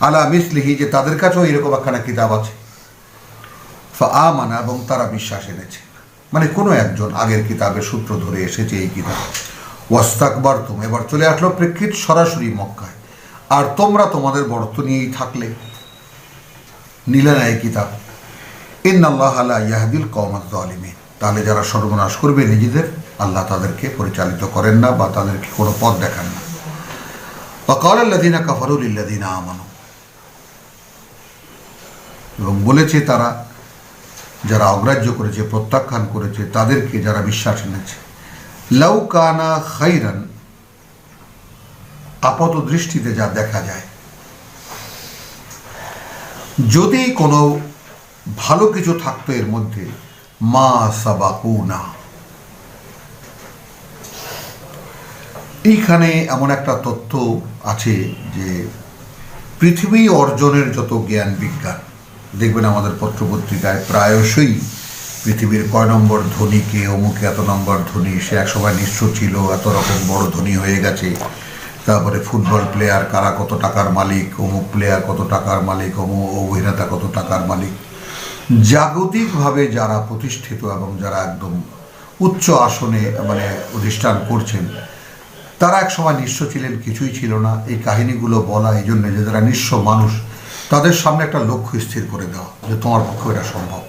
আলা মিসলিহি, যে তাদের কাছেও এরকম একখানা কিতাব আছে। ফাআমানা, এবং তারা বিশ্বাস এনেছে, মানে কোনো একজন আগের কিতাবের সূত্র ধরে এসেছে এই কিতাব। ওয়াস্তাকবারতুম, এবার চলে আসলো প্রেক্ষিত সরাসরি মক্কায়, আর তোমরা তোমাদের বড়ত্ব নিয়েই থাকলে, নিলে না এই কিতাব। ইন্নাল্লাহা লা ইয়াহদিল কওমাজ যালিমিন, তাহলে যারা সর্বনাশ করবে নিজেদের, আল্লাহ তাদেরকে পরিচালিত করেন না বা তাদেরকে কোনো পথ দেখান না। ওয়া ক্বালা আল্লাযীনা কাফারু লিল্লাযীনা আমানু, এবং বলেছে তারা, যারা অগ্রাহ্য করেছে, প্রত্যাখ্যান করেছে, তাদেরকে যারা বিশ্বাস এনেছে, লাউ কানা খাইরান, আপাত দৃষ্টিতে যা দেখা যায়, যদি কোনো ভালো কিছু থাকতো এর মধ্যে, মা সাবাকুনা, এইখানে এমন একটা তথ্য আছে যে পৃথিবী অর্জনের যত জ্ঞান বিজ্ঞান, দেখবেন আমাদের পত্রপত্রিকায় প্রায়শই পৃথিবীর কয় নম্বর ধনীকে, অমুকে এত নম্বর ধনী, সে একসময় নিঃস্ব ছিল, এত রকম বড় ধনী হয়ে গেছে, তারপরে ফুটবল প্লেয়ার কারা কত টাকার মালিক, অমুক প্লেয়ার কত টাকার মালিক, অমুক অভিনেতা কত টাকার মালিক। জাগতিকভাবে যারা প্রতিষ্ঠিত এবং যারা একদম উচ্চ আসনে মানে অধিষ্ঠান করছেন, তারা এক সময় নিঃস্ব ছিলেন, কিছুই ছিল না। এই কাহিনীগুলো বলা এই জন্য যে যারা নিঃস্ব মানুষ, তাদের সামনে একটা লক্ষ্য স্থির করে দেওয়া যে তোমার পক্ষে এটা সম্ভব।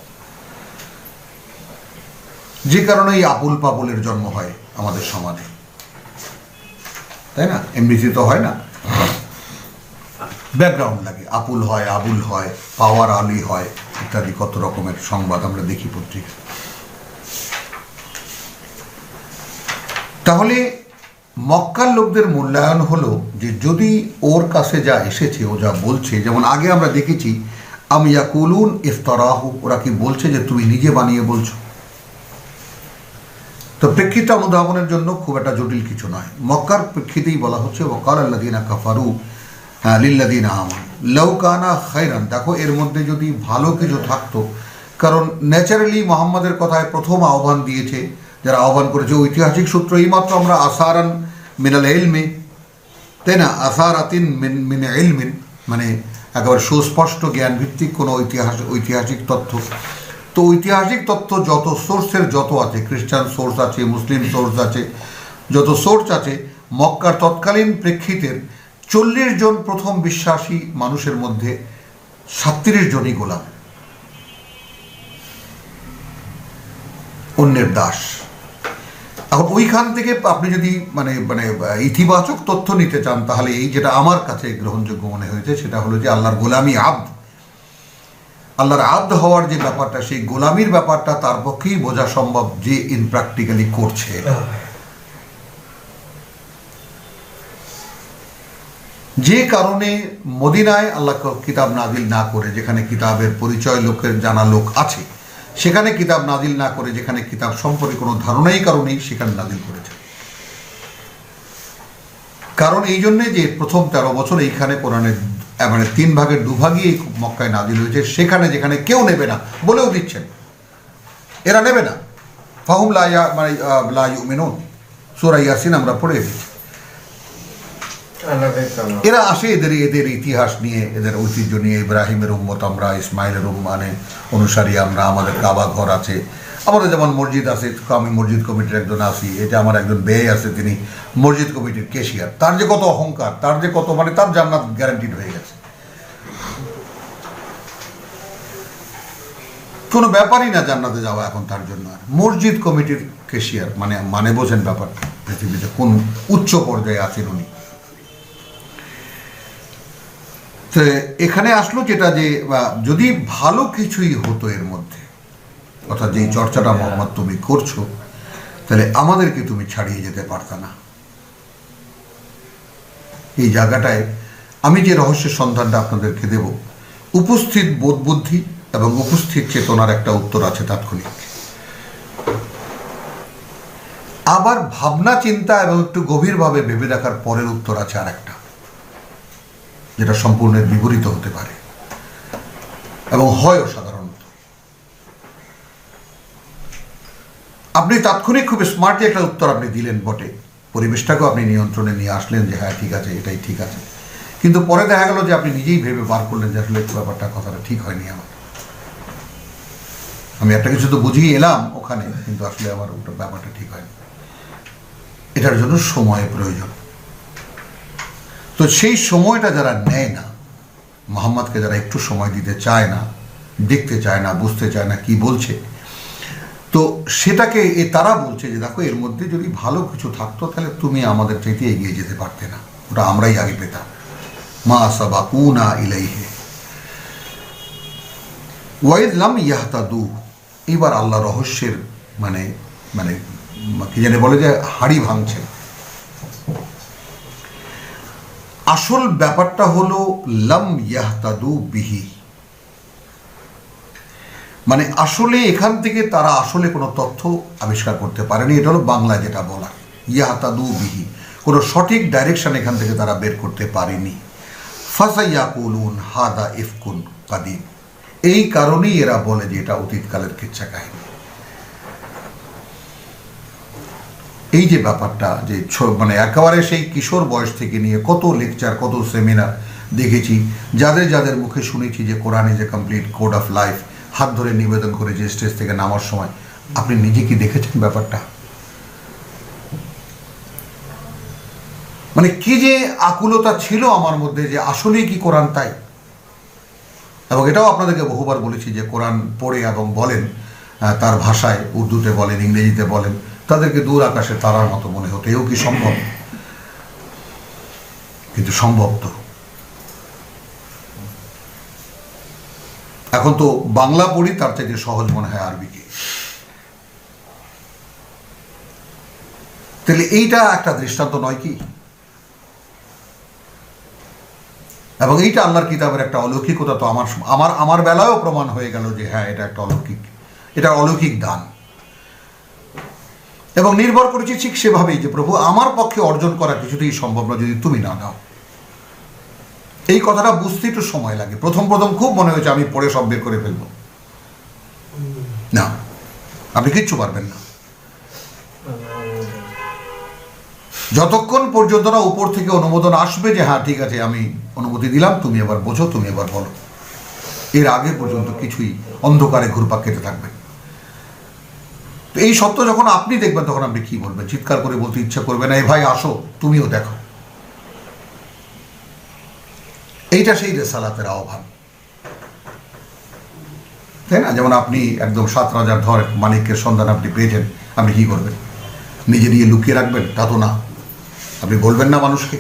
যে কারণে এই আপুল পাপুলের জন্ম হয় আমাদের সমাজে, তাই না? এমনিতে তো হয় না, ব্যাকগ্রাউন্ড লাগে, আপুল হয়, আবুল হয়, পাওয়ার আলী হয়, ইত্যাদি কত রকমের সংবাদ আমরা দেখি পত্রিকা। তাহলে মক্কার লোকদের মূল্যায়ন হলো যে যদি ওর কাছে যা এসেছে, ও যা বলছে, যেমন আগে আমরা দেখেছি আম ইয়াকুলুন ইফতারাহু, ওরা কি বলছে যে তুমি নিজে বানিয়ে বলছো। তো প্রেক্ষিতটা অনুধাবনের জন্য খুব একটা জটিল কিছু নয়, মক্কার প্রেক্ষিতেই বলা হচ্ছে ওয়া ক্বালা আল্লাযীনা কাফারু লিল্লাযীনা আমানু লাউ কানা খায়রান। দেখো এর মধ্যে যদি ভালো কিছু থাকতো, কারণ ন্যাচারালি মোহাম্মদের কথায় প্রথম আহ্বান দিয়েছে যারা আহ্বান করেছে ঐতিহাসিক সূত্র, এইমাত্র আমরা আসারান মিনাল ইলমি, তাই না, আসারাতিন মিন ইলমিন, মানে একেবারে সুস্পষ্ট জ্ঞান ভিত্তিক কোনো ঐতিহাসিক তথ্য। তো ঐতিহাসিক তথ্য যত সোর্সের যত আছে, খ্রিস্টান সোর্স আছে, মুসলিম সোর্স আছে, যত সোর্স আছে, মক্কার তৎকালীন প্রেক্ষিতের 40 জন প্রথম বিশ্বাসী মানুষের মধ্যে 37 জনই গোলাম, অন্যের দাস। এখন ওইখান থেকে আপনি যদি মানে মানে ইতিবাচক তথ্য নিতে চান, তাহলে এই যেটা আমার কাছে গ্রহণযোগ্য মনে হয়েছে সেটা হলো যে আল্লাহর গোলামি আব্দ, আল্লাহর আব্দ হওয়ার যে ব্যাপারটা, সেই গোলামির ব্যাপারটা তার পক্ষেই বোঝা সম্ভব যে ইন প্র্যাকটিক্যালি করছে। যে কারণে মদিনায় আল্লাহ কিতাব নাজিল না করে, যেখানে কিতাবের পরিচয় লোকের জানা লোক আছে, সেখানে কিতাব নাজিল না করে, যেখানে কিতাব সম্পর্কে কোনো ধারণাই কারণেই সেখানে নাজিল করেছে। কারণ এই জন্যে যে প্রথম 13 বছর এইখানে কোরআনের মানে 3 ভাগের 2 ভাগই এই মক্কায় নাজিল হয়েছে, সেখানে যেখানে কেউ নেবে না বলেও দিচ্ছেন, এরা নেবে না। ফাহুম লা ইউমিনুন, সূরা ইয়াসিন আমরা পড়ে এসেছি। এরা আসে এদের ইতিহাস নিয়ে, এদের ঐতিহ্য নিয়ে, ইব্রাহিমের উম্মত আমরা, ইসমাইলের অনুসারী আমরা, আমাদের কাবা ঘর আছে, আমাদের যেমন মসজিদ আছে, আমি মসজিদ কমিটির একজন আছি, এটা আমার একজন বেয়ে আছে, তিনি মসজিদ কমিটির কেশিয়ার, তার যে কত অহংকার, তার যে কত মানে তার জান্নাত গ্যারান্টিড হয়ে গেছে, কোনো ব্যাপারই না জান্নাতে যাওয়া এখন তার জন্য। আর মসজিদ কমিটির কেশিয়ার মানে বোঝেন ব্যাপারটা, পৃথিবীতে কোন উচ্চ পর্যায়ে আছেন উনি। তো এখানে আসলো যেটা যে যদি ভালো কিছুই হতো এর মধ্যে, অর্থাৎ যেই চর্চাটা মোহাম্মদ তুমি করছো, তো তাহলে আমাদেরকে তুমি ছাড়িয়ে যেতে পারতা না। এই জায়গাটায় আমি যে রহস্যের সন্ধানটা আপনাদেরকে দেব, উপস্থিত বোধ বুদ্ধি এবং উপস্থিত চেতনার একটা উত্তর আছে তাৎক্ষণিক, আবার ভাবনা চিন্তা এবং একটু গভীরভাবে ভেবে দেখার পরের উত্তর আছে আর একটা, যেটা সম্পূর্ণের বিপরীত হতে পারে এবং হয়ও সাধারণত। আপনি তাৎক্ষণিক খুব স্মার্টলি একটা উত্তর আপনি দিলেন বটে, পরিবেশটাকেও আপনি নিয়ন্ত্রণে নিয়ে আসলেন যে হ্যাঁ ঠিক আছে, এটাই ঠিক আছে, কিন্তু পরে দেখা গেল যে আপনি নিজেই ভেবে বার করলেন যে আসলে ব্যাপারটা, কথাটা ঠিক হয়নি আমার, আমি একটা কিছু তো বুঝিয়ে এলাম ওখানে, কিন্তু আসলে আমার ওটা ব্যাপারটা ঠিক হয়নি। এটার জন্য সময় প্রয়োজন। তো সেই সময়টা যারা নেয় না, মোহাম্মদকে যারা একটু সময় দিতে চায় না, দেখতে চায় না, বুঝতে চায় না কি বলছে, তো সেটাকে তারা বলছে যে দেখো এর মধ্যে যদি ভালো কিছু থাকতো তাহলে তুমি আমাদের চাইতে এগিয়ে যেতে পারতে না, ওটা আমরাই আগে পেতাম। মা সাবাকুনা ইলাইহি ওয়াইদ লাম ইয়াহতাদু। এবার আল্লাহ রহস্যের মানে মানে কি জানে বলে যে হাড়ি ভাঙছেন। আসল ব্যাপারটা হলো লাম ইয়াহতাদু বিহি, মানে আসলে এখান থেকে তারা আসলে কোনো তথ্য আবিষ্কার করতে পারেনি। এটা হলো বাংলা যেটা বলা, ইয়াহতাদু বিহি, কোনো সঠিক ডাইরেকশন এখান থেকে তারা বের করতে পারেনি। ফাসাইয়াকুলুন হাদা ইফকুন কাদিম, এই কারণেই এরা বলে যে এটা অতীতকালের কিচ্ছা কাহিনী। এই যে ব্যাপারটা যে মানে একেবারে সেই কিশোর বয়স থেকে নিয়ে কত লেকচার, কত সেমিনার দেখেছি, যাদের যাদের মুখে শুনেছি যে Quran is a complete code of life, হাত ধরে নিবেদন করে যে স্টেজ থেকে নামার সময়, আপনি নিজে কি দেখেছেন ব্যাপারটা? মানে কি যে আকুলতা ছিল আমার মধ্যে যে আসলেই কি কোরআন তাই। এবং এটাও আপনাদেরকে বহুবার বলেছি যে কোরআন পড়ে এবং বলেন তার ভাষায়, উর্দুতে বলেন, ইংরেজিতে বলেন, তাদেরকে দূর আকাশে তারার মতো মনে হতো। এও কি সম্ভব? কিন্তু সম্ভব তো। এখন তো বাংলা পড়ি, তার থেকে সহজ মনে হয় আরবিকে। তাহলে এইটা একটা দৃষ্টান্ত নয় কি? এবং এইটা আল্লাহর কিতাবের একটা অলৌকিকতা তো আমার বেলায়ও প্রমাণ হয়ে গেল যে হ্যাঁ এটা একটা অলৌকিক, এটা অলৌকিক দান। এবং নির্ভর করেছি ঠিক সেভাবেই যে প্রভু আমার পক্ষে অর্জন করা কিছুতেই সম্ভব না যদি তুমি না দাও। এই কথাটা বুঝতে একটু সময় লাগে। প্রথম খুব মনে হয়েছে আমি পড়ে সব বের করে ফেলবো, না, আপনি কিচ্ছু পারবেন না যতক্ষণ পর্যন্ত না উপর থেকে অনুমোদন আসবে যে হ্যাঁ ঠিক আছে আমি অনুমতি দিলাম, তুমি এবার বোঝো, তুমি এবার বলো। এর আগে পর্যন্ত কিছুই অন্ধকারে ঘুরপাক খেতে থাকবে। তো এই সত্য যখন আপনি দেখবেন তখন আপনি কি বলবেন? চিৎকার করে বলতে ইচ্ছা করবে না, এ ভাই আসো তুমিও দেখো। এইটা সেই রেসালাতের আহ্বান, তাই না? যেমন আপনি একদম 7 রাজার ধর মানিকের সন্ধান আপনি পেয়েছেন, আপনি কি করবেন? নিজে নিয়ে লুকিয়ে রাখবেন? তা তো না। আপনি বলবেন না মানুষকে,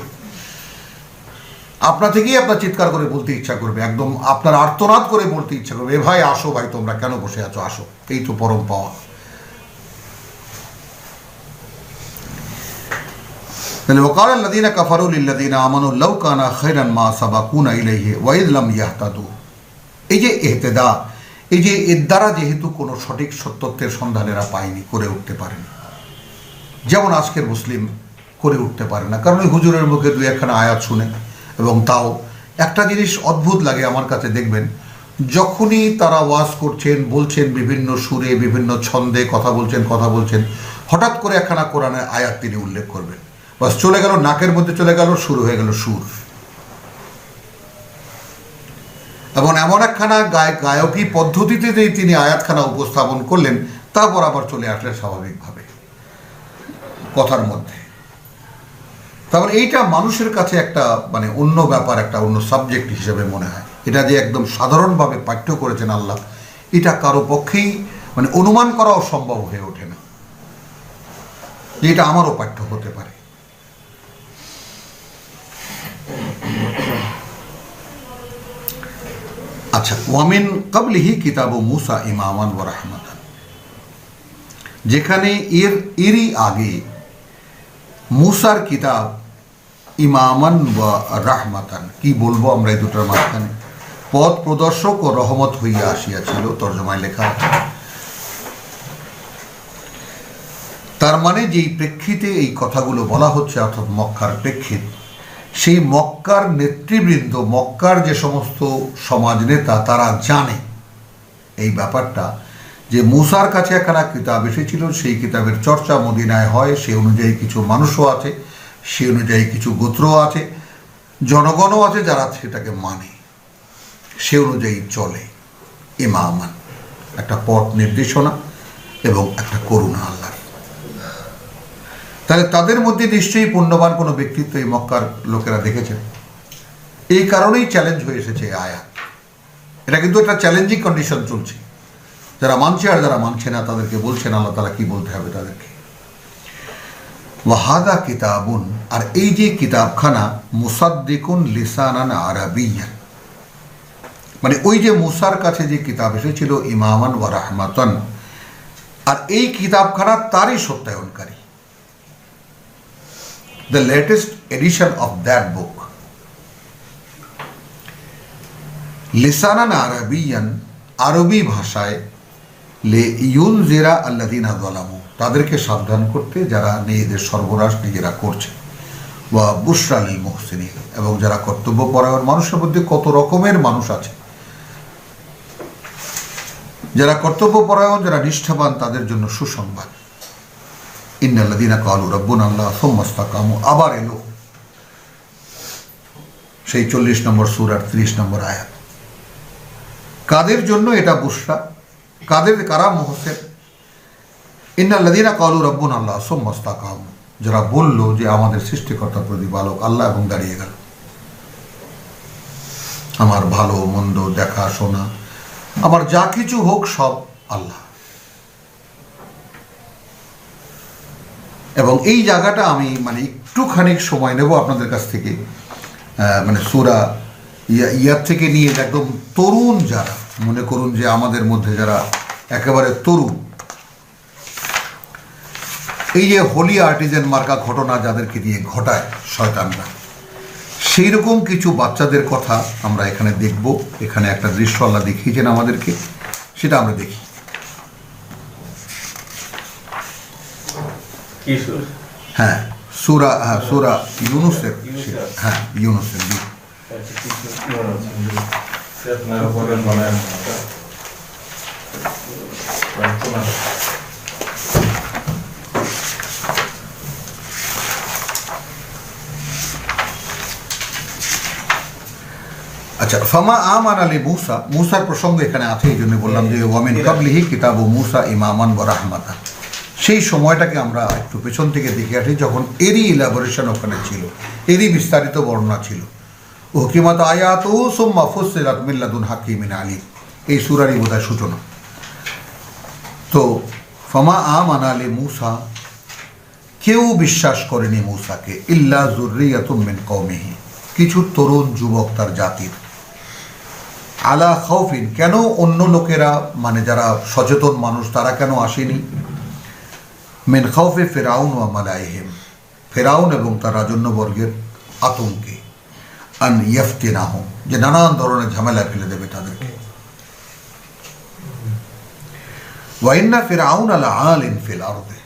আপনা থেকেই আপনার চিৎকার করে বলতে ইচ্ছা করবে, একদম আপনার আর্তনাদ করে বলতে ইচ্ছা করবে, এ ভাই আসো, ভাই তোমরা কেন বসে আছো, আসো, এই তো পরম পাওয়া। وقال الذين كفروا للذين آمنوا لو كان خيرا ما سبقونا إليه وإذ لم يهتدوا। এই যে ইহতেদা, এই যে এর দ্বারা যেহেতু কোনো সঠিক সত্যত্বের সন্ধানেরা পায়নি, করে উঠতে পারেনি, যেমন আজকের মুসলিম করে উঠতে পারে না, কারণ ওই হুজুরের মুখে 2-1খানা আয়াত শুনে। এবং তাও একটা জিনিস অদ্ভুত লাগে আমার কাছে, দেখবেন যখনই তারা ওয়াজ করছেন, বলছেন বিভিন্ন সুরে, বিভিন্ন ছন্দে কথা বলছেন, হঠাৎ করে একখানা কোরআনের আয়াত তিনি উল্লেখ করবেন, বাস চলে গেল, নাকের মধ্যে চলে গেল, শুরু হয়ে গেল সুর। এবং এমন একখানা গায়কী পদ্ধতিতে তিনি আয়াতখানা উপস্থাপন করলেন, তারপর আবার চলে আসলেন স্বাভাবিকভাবে কথার মধ্যে। তারপর এইটা মানুষের কাছে একটা মানে অন্য ব্যাপার, একটা অন্য সাবজেক্ট হিসেবে মনে হয়। এটা যে একদম সাধারণভাবে পাঠ্য করেছেন আল্লাহ, এটা কারো পক্ষেই মানে অনুমান করাও সম্ভব হয়ে ওঠে না যে এটা আমারও পাঠ্য হতে পারে। আচ্ছা, ওয়ামিন কাবলিহি কিতাবু মুসা ইমামান ওয়া রাহমাতান। যেখানে এরই আগে মুসার কিতাব ইমামান ওয়া রাহমাতান, কি বলবো আমরা এই দুটোর মাঝখানে, পথ প্রদর্শক ও রহমত হইয়া আসিয়াছিল, তর্জমায় লেখা। তার মানে যেই প্রেক্ষিতে এই কথাগুলো বলা হচ্ছে, অর্থাৎ মক্কার প্রেক্ষিত, সেই মক্কার নেতৃবৃন্দ, মক্কার যে সমস্ত সমাজ নেতা, তারা জানে এই ব্যাপারটা যে মুসার কাছে একখানা কিতাব এসেছিল, সেই কিতাবের চর্চা মদিনায় হয়, সে অনুযায়ী কিছু মানুষও আছে, সে অনুযায়ী কিছু গোত্রও আছে, জনগণও আছে যারা সেটাকে মানে, সে অনুযায়ী চলে। ইমামান, একটা পথ নির্দেশনা এবং একটা করুণা আল্লাহর। তাহলে তাদের মধ্যে নিশ্চয়ই পুণ্যবান কোনো ব্যক্তিত্ব এই মক্কার লোকেরা দেখেছেন। এই কারণেই চ্যালেঞ্জ হয়ে এসেছে এই আয়াত। এটা কিন্তু একটা চ্যালেঞ্জিং কন্ডিশন চলছে, যারা মানছে আর যারা মানছে না তাদেরকে বলছেন আল্লাহ তাআলা কি বলতে হবে তাদেরকে। ওয়াহাদা কিতাবুন, আর এই যে কিতাবখানা, মুসাদ্দিকুন লিসানান আরাবিয়ান, মানে ওই যে মুসার কাছে যে কিতাব এসেছিল ইমামান ওয়া রাহমাতান, আর এই কিতাবখানা তারই সত্যায়নকারী, the latest edition of that book. লিসানান আরাবিয়ান, আরবি ভাষায়, লে ইউনজিরা আল্লাযিনা যালামু, তাদেরকে সাবধান করতে যারা নিজেদের সর্বনাশ নিজেরা করছে, ওয়া বুশরা লিল মুহসিনিন, এবং যারা কর্তব্যপরায়ণ, মানুষের মধ্যে কত রকমের মানুষ আছে, যারা কর্তব্যপরায়ণ, যারা নিষ্ঠাবান, তাদের জন্য সুসংবাদ। ইন্নাল্লাযীনা ক্বালু রাব্বুনা আল্লাহ সুম্মা ইসতাকামু, আবার এলো সেই 40 নম্বর সূরার 30 নম্বর আয়াত। কাদের জন্য এটা বুশরা? কারা মুহসিন? ইন্নাল্লাযীনা ক্বালু রাব্বুনা আল্লাহ সুম্মা ইসতাকামু, যারা বলল যে আমাদের সৃষ্টিকর্তা প্রতিপালক আল্লাহ, এবং দাঁড়িয়ে গেল। আমার ভালো মন্দ দেখা শোনা, আমার যা কিছু হোক সব আল্লাহ। এবং এই জায়গাটা আমি মানে একটুখানি সময় নেব আপনাদের কাছ থেকে, মানে সূরা ইয়ার থেকে নিয়ে একদম তরুণ যারা, মনে করুন যে আমাদের মধ্যে যারা একেবারে তরুণ, এই যে হোলি আর্টিজেন মার্কা ঘটনা যাদেরকে দিয়ে ঘটায় শয়তানরা, সেই রকম কিছু বাচ্চাদের কথা আমরা এখানে দেখব। এখানে একটা দৃশ্য আল্লাহ দেখিয়েছেন আমাদেরকে, সেটা আমরা দেখি। হ্যাঁ, সূরা ইউনূসের, হ্যাঁ ইউনূসের। আচ্ছা, ফামা আমানা লিমূসা, মূসার প্রসঙ্গ এখানে আছে, এই জন্য বললাম যে ওয়ামিন কাবলিহি কিতাবু মূসা ইমামান ওয়া রাহমাতান। সেই সময়টাকে আমরা একটু পেছন থেকে দেখে আসি, যখন এরই ইলাবোরেশন ওখানে ছিল, এরই বিস্তারিত বর্ণনা ছিল। হুকিমাত আয়াতু সুম্মা ফুসসিলাত মিন লাদুন হাকিমিন আলিম, এই সূরারই বোধহয় সূচনা। তো ফামা আমানা লিমূসা, কেউ বিশ্বাস করেনি মূসাকে, ইল্লা যুররিয়াতুম মিন কওমিহি, কিছু তরুণ যুবক তার জাতির, আলা খাউফিন, কেন অন্য লোকেরা, মানে যারা সচেতন মানুষ, তারা কেন আসেনি? মিন খাউফে ফিরআউন ওয়া মালাইহিম, ফিরআউন এবং তার রাজন্যবর্গের আতঙ্কে, আন ইয়াফতিনাহুম, যে নানান ধরনের ঝামেলা ফেলে দেবে তাদেরকে। ওয়া ইন্না ফিরআউন লাআলিন ফিল আরদি,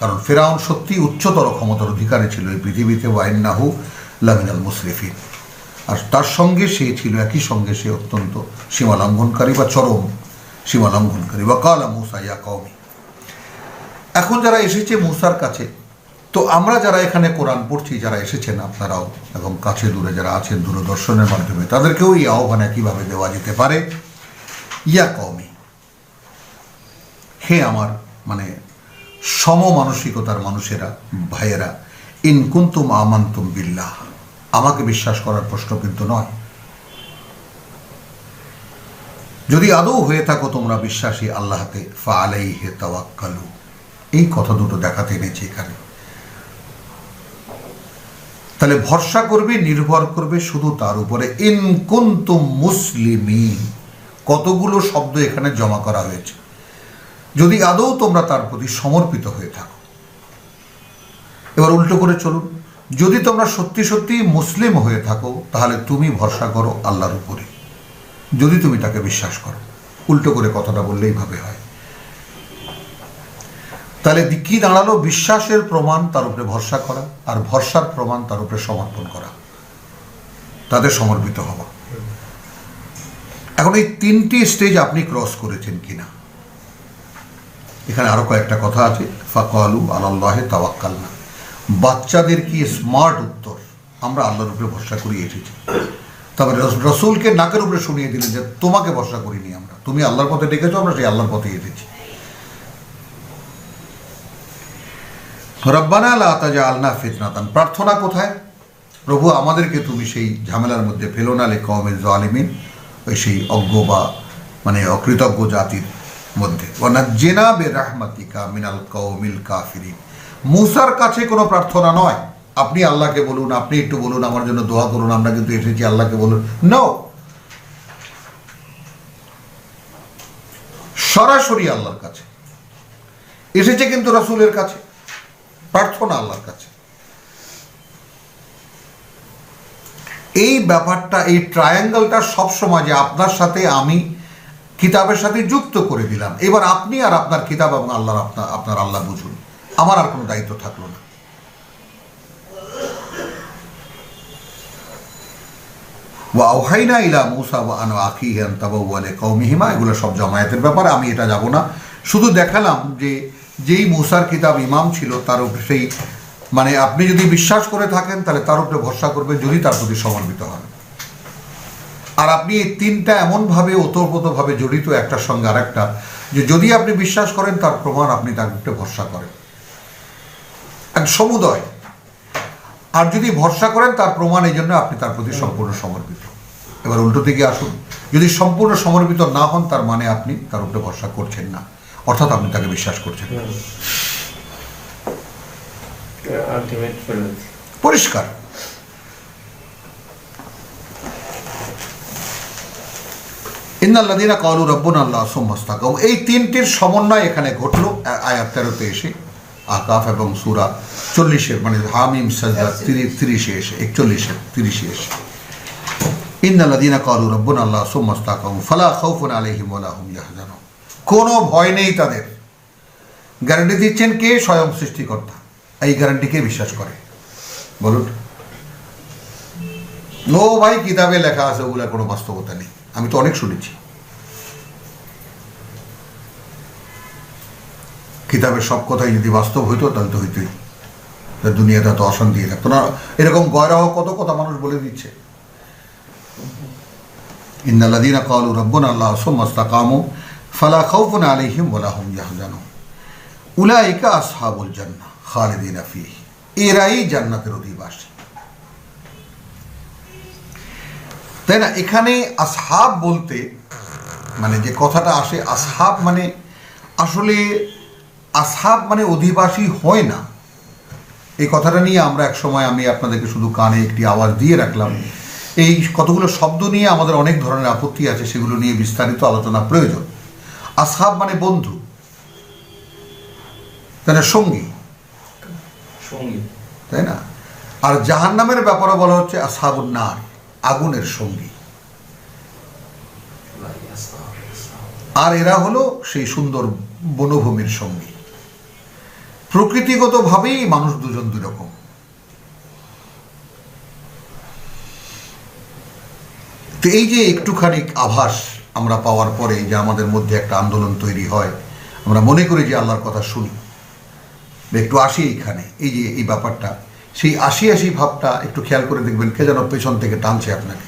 কারণ ফিরআউন সত্যি উচ্চতর ক্ষমতার অধিকারী ছিল এই পৃথিবীতে। ওয়া ইন্নাহু লামিনাল মুসরিফিন, আর তার সঙ্গে সে ছিল, একই সঙ্গে সে অত্যন্ত সীমালঙ্ঘনকারী বা চরম সীমালঙ্ঘনকারী। ওয়া ক্বালা মূসা ইয়া কওমি, এখন যারা এসেছে মূসার কাছে, তো আমরা যারা এখানে কোরআন পড়ছি, যারা এসেছেন আপনারাও, এবং কাছে দূরে যারা আছেন দূরদর্শনের মাধ্যমে, তাদেরকেও এই আহ্বান একইভাবে দেওয়া যেতে পারে। ইয়া কওমি, হে আমার মানে সম মানসিকতার মানুষেরা, ভাইয়েরা, ইন কুনতুম আমানতুম বিল্লাহ, আমাকে বিশ্বাস করার প্রশ্ন কিন্তু নয়। যদি আদৌ হয়ে থাকো তোমরা বিশ্বাসী আল্লাহতে, ফাআলাইহি তাওয়াক্কালু, এই কথা দুটো দেখাতে এনেছি এখানে। তাহলে ভরসা করবে, নির্ভর করবে শুধু তার উপরে। ইন কুনতুম মুসলিমিন, কতগুলো শব্দ এখানে জমা করা হয়েছে। যদি আদৌ তোমরা তার প্রতি সমর্পিত হয়ে থাকো। এবার উল্টো করে চলুন, যদি তোমরা সত্যি সত্যি মুসলিম হয়ে থাকো তাহলে তুমি ভরসা করো আল্লাহর উপরে, যদি তুমি তাকে বিশ্বাস করো। উল্টো করে কথাটা বললে এইভাবে হয়। তাহলে কি দাঁড়ালো? বিশ্বাসের প্রমাণ তার উপরে ভরসা করা, আর ভরসার প্রমাণ তার উপরে সমর্পণ করা, তাদের সমর্পিত হওয়া। এখন এই তিনটি স্টেজ আপনি ক্রস করেছেন কিনা? এখানে আরো কয়েকটা কথা আছে। ফাকালু আলাল্লাহি তাওয়াক্কালনা, বাচ্চাদের কি স্মার্ট উত্তর, আমরা আল্লাহর উপরে ভরসা করি এসেছি। তারপরে রসুলকে নাকের উপরে শুনিয়ে দিলেন যে তোমাকে ভরসা করিনি আমরা, তুমি আল্লাহর পথে ডেকেছো, আমরা সেই আল্লাহর পথে এসেছি। রব্বানা লা তাজআলনা ফিতনাতান, প্রার্থনা কোথায়? প্রভু আমাদেরকে তুমি সেই ঝামেলার মধ্যে ফেলো না লিকওমিল জালিমিন, ওই সেই অজ্ঞ বা মানে অকৃতজ্ঞ জাতির মধ্যে। ওয়ানাজ্জিনা বিরাহমাতিকা মিনাল কওমিল কাফিরিন, মুসার কাছে কোনো প্রার্থনা নয়, আপনি আল্লাহকে বলুন, আপনি একটু বলুন আমার জন্য দোয়া করুন, আমরা কিন্তু এসেছি আল্লাহকে বলুন। নো, সরাসরি আল্লাহর কাছে এসেছে, কিন্তু রাসূলের কাছে প্রার্থনা আল্লাহর কাছে। এই ব্যাপারটা, এই ট্রায়াঙ্গেলটা সবসময় যে আপনার সাথে আমি কিতাবের সাথে যুক্ত করে দিলাম, এবার আপনি আর আপনার কিতাব এবং আল্লাহর আপনার আল্লাহ বুঝুন, আমার আর কোনো দায়িত্ব থাকলো না। ওয়া আওহাইনা ইলা মূসা ওয়া আন আখিহি আন তাবাওয়া লিকওমিহিমা, এগুলো সব জামায়াতের ব্যাপার, আমি এটা যাব না। শুধু দেখালাম যে যেই মূসার কিতাব ইমাম ছিল তার উপরে সেই মানে আপনি যদি বিশ্বাস করে থাকেন তাহলে তার উপরে ভরসা করবেন, যদি তার প্রতি সমর্পিত হন। আর আপনি এই তিনটা এমনভাবে ওতপ্রোতভাবে জড়িত একটার সঙ্গে আর একটা, যে যদি আপনি বিশ্বাস করেন তার প্রমাণ আপনি তার উপরে ভরসা করেন, এক সমুদয়। আর যদি ভরসা করেন তার প্রমাণ এই জন্য আপনি তার প্রতি সম্পূর্ণ সমর্পিত। এবার উল্টো দিকে আসুন, যদি সম্পূর্ণ সমর্পিত না হন তার মানে আপনি তার উপরে ভরসা করছেন না, অর্থাৎ আপনি তাকে বিশ্বাস করছেন না। পরিষ্কার। ইন্নাল্লাযীনা ক্বালু রাব্বুনা আল্লাহ সুম্মা ইসতাকামু, এই তিনটির সমন্বয় এখানে ঘটলো আয়াত 13-তে এসে, আকাফ এবং সূরা 40-এর মানে হামিম সাজদা 30-এ এসে, 41-এর 30-এ এসে, ইন্নাল্লাযীনা ক্বালু রাব্বুনা আল্লাহ সুম্মা ইসতাকামু ফালা খাউফুন আলাইহিম ওয়া লা হুম ইয়াহজানুন, কোনো ভয় নেই তাদের। গ্যারান্টি দিচ্ছেন কে? স্বয়ং সৃষ্টিকর্তা। এই গ্যারান্টিকে বিশ্বাস করে বলুন? নো ভাই, কিতাবে লেখা আছে, ওগুলা কোনো বাস্তবতা নেই। আমি তো অনেক শুনেছি, কিতাবের সব কথাই যদি বাস্তব হইতো তাহলে তো হইতোই, দুনিয়াটা তো অশান্তি থাকতো না। এরকম গয়রাহ কত কথা মানুষ বলে দিচ্ছে। ইন্নাল্লাযীনা ক্বালু রাব্বুনা আল্লাহ সুম্মা ইসতাকামু ফালা খাউফুন আলাইহিম ওয়া লা হুম ইয়াহজানুন উলাইকা আসহাবুল জান্নাহ খালিদিনা ফীহি, এরাই জান্নাতের অধিবাসী। তাই না? এখানে আসহাব বলতে মানে যে কথাটা আসে, আসহাব মানে আসলে আসহাব মানে অধিবাসী হয় না। এই কথাটা নিয়ে আমরা এক সময়, আমি আপনাদেরকে শুধু কানে একটি আওয়াজ দিয়ে রাখলাম। এই কতগুলো শব্দ নিয়ে আমাদের অনেক ধরনের আপত্তি আছে, সেগুলো নিয়ে বিস্তারিত আলোচনা প্রয়োজন। আসহাব মানে বন্ধু, তাই না? সঙ্গী, তাই না? আর জাহান্নামের ব্যাপারে বলা হচ্ছে আসহাবুন নার, আগুনের সঙ্গী। আর এরা হলো সেই সুন্দর বনভূমির সঙ্গী। প্রকৃতিগতভাবেই মানুষ দুজন দুই রকম। তো এই যে একটুখানি আভাস আমরা পাওয়ার পরে যে আমাদের মধ্যে একটা আন্দোলন তৈরি হয়, আমরা মনে করি যে আল্লাহর কথা শুনি, একটু আসি এইখানে, এই যে এই ব্যাপারটা, সেই আসি ভাবটা একটু খেয়াল করে দেখবেন, কে যেন পেছন থেকে টানছে আপনাকে,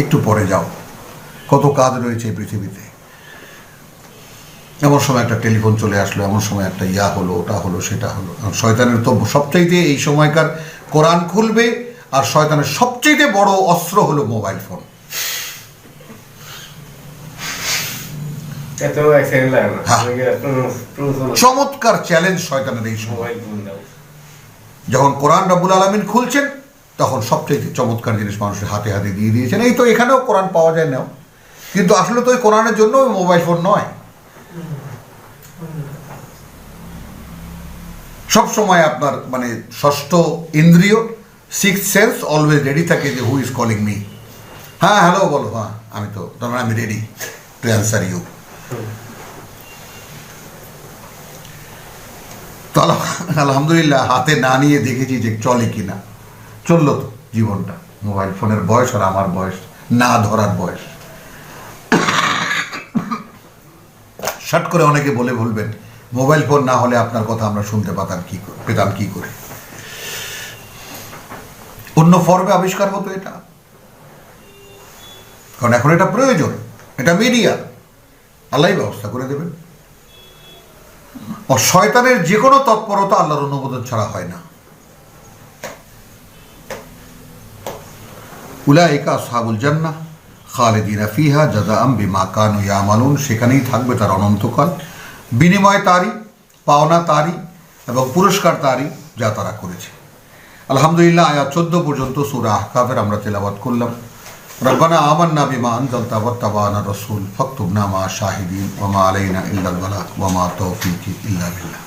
একটু পরে যাও, কত কাজ রয়েছে এই পৃথিবীতে। এমন সময় একটা টেলিফোন চলে আসলো, এমন সময় একটা ইয়া হলো, ওটা হলো, সেটা হলো। শয়তানের তো সবচাইতে এই সময়কার কোরআন খুলবে, আর শয়তানের সবচেয়ে বড় অস্ত্র হলো মোবাইল ফোন। চমৎকার চ্যালেঞ্জ শয়তানের এই সময়। যখন কোরআন রব্বুল আলামিন খুলছেন তখন সবচেয়ে চমৎকার জিনিস মানুষের হাতে হাতে দিয়ে দিয়েছেন। এই তো এখানেও কোরআন পাওয়া যায় নাও, কিন্তু আসলে তো ওই কোরআনের জন্য মোবাইল ফোন নয়, সব সময় আপনার মানে ষষ্ঠ ইন্দ্রিয়, সিক্স সেন্স অলওয়েজ রেডি থাকে যে হু ইজ কলিং মি। হ্যাঁ হ্যালো বলো, হ্যাঁ আমি তো তোমার আমি রেডি টু অ্যান্সার ইউ। তো আলহামদুলিল্লাহ হাতে না নিয়ে দেখেছি যে চলে কিনা। চললো তো জীবনটা। মোবাইল ফোনের বয়স আর আমার বয়স না ধরার বয়স। শর্ট করে অনেকে বলে বলবেন মোবাইল ফোন না হলে আপনার কথা আমরা শুনতে পেতাম কি করে। অন্য ফর্মে আবিষ্কার হতো এটা, কারণ এখন এটা প্রয়োজন, এটা মিডিয়া, আল্লাহ ব্যবস্থা করে দেবেন। ও শয়তানের যে কোনো তৎপরতা আল্লাহর অনুমোদন ছাড়া হয় না। উলাইকা আসহাবুল জান্নাহ খালিদিনা ফিহা জাযাআম বিমা কানু ইয়ামালুন, সেখানেই থাকবে তার অনন্তকাল, বিনিময় তারই, পাওনা তারই এবং পুরস্কার তারই যা তারা করেছে। আলহামদুলিল্লাহ আয়াত 14 পর্যন্ত সূরা আহকাফের আমরা তেলাওয়াত করলাম। রব্বানা আমান্না বিমা আনজালতা ওয়াত্তাবা'না রাসূল ফাকতুবনা মা শাহিদিন ওয়া মা আলাইনা ইল্লাল বালাগ ওয়া মা তাওফীকি ইল্লা বিল্লাহ।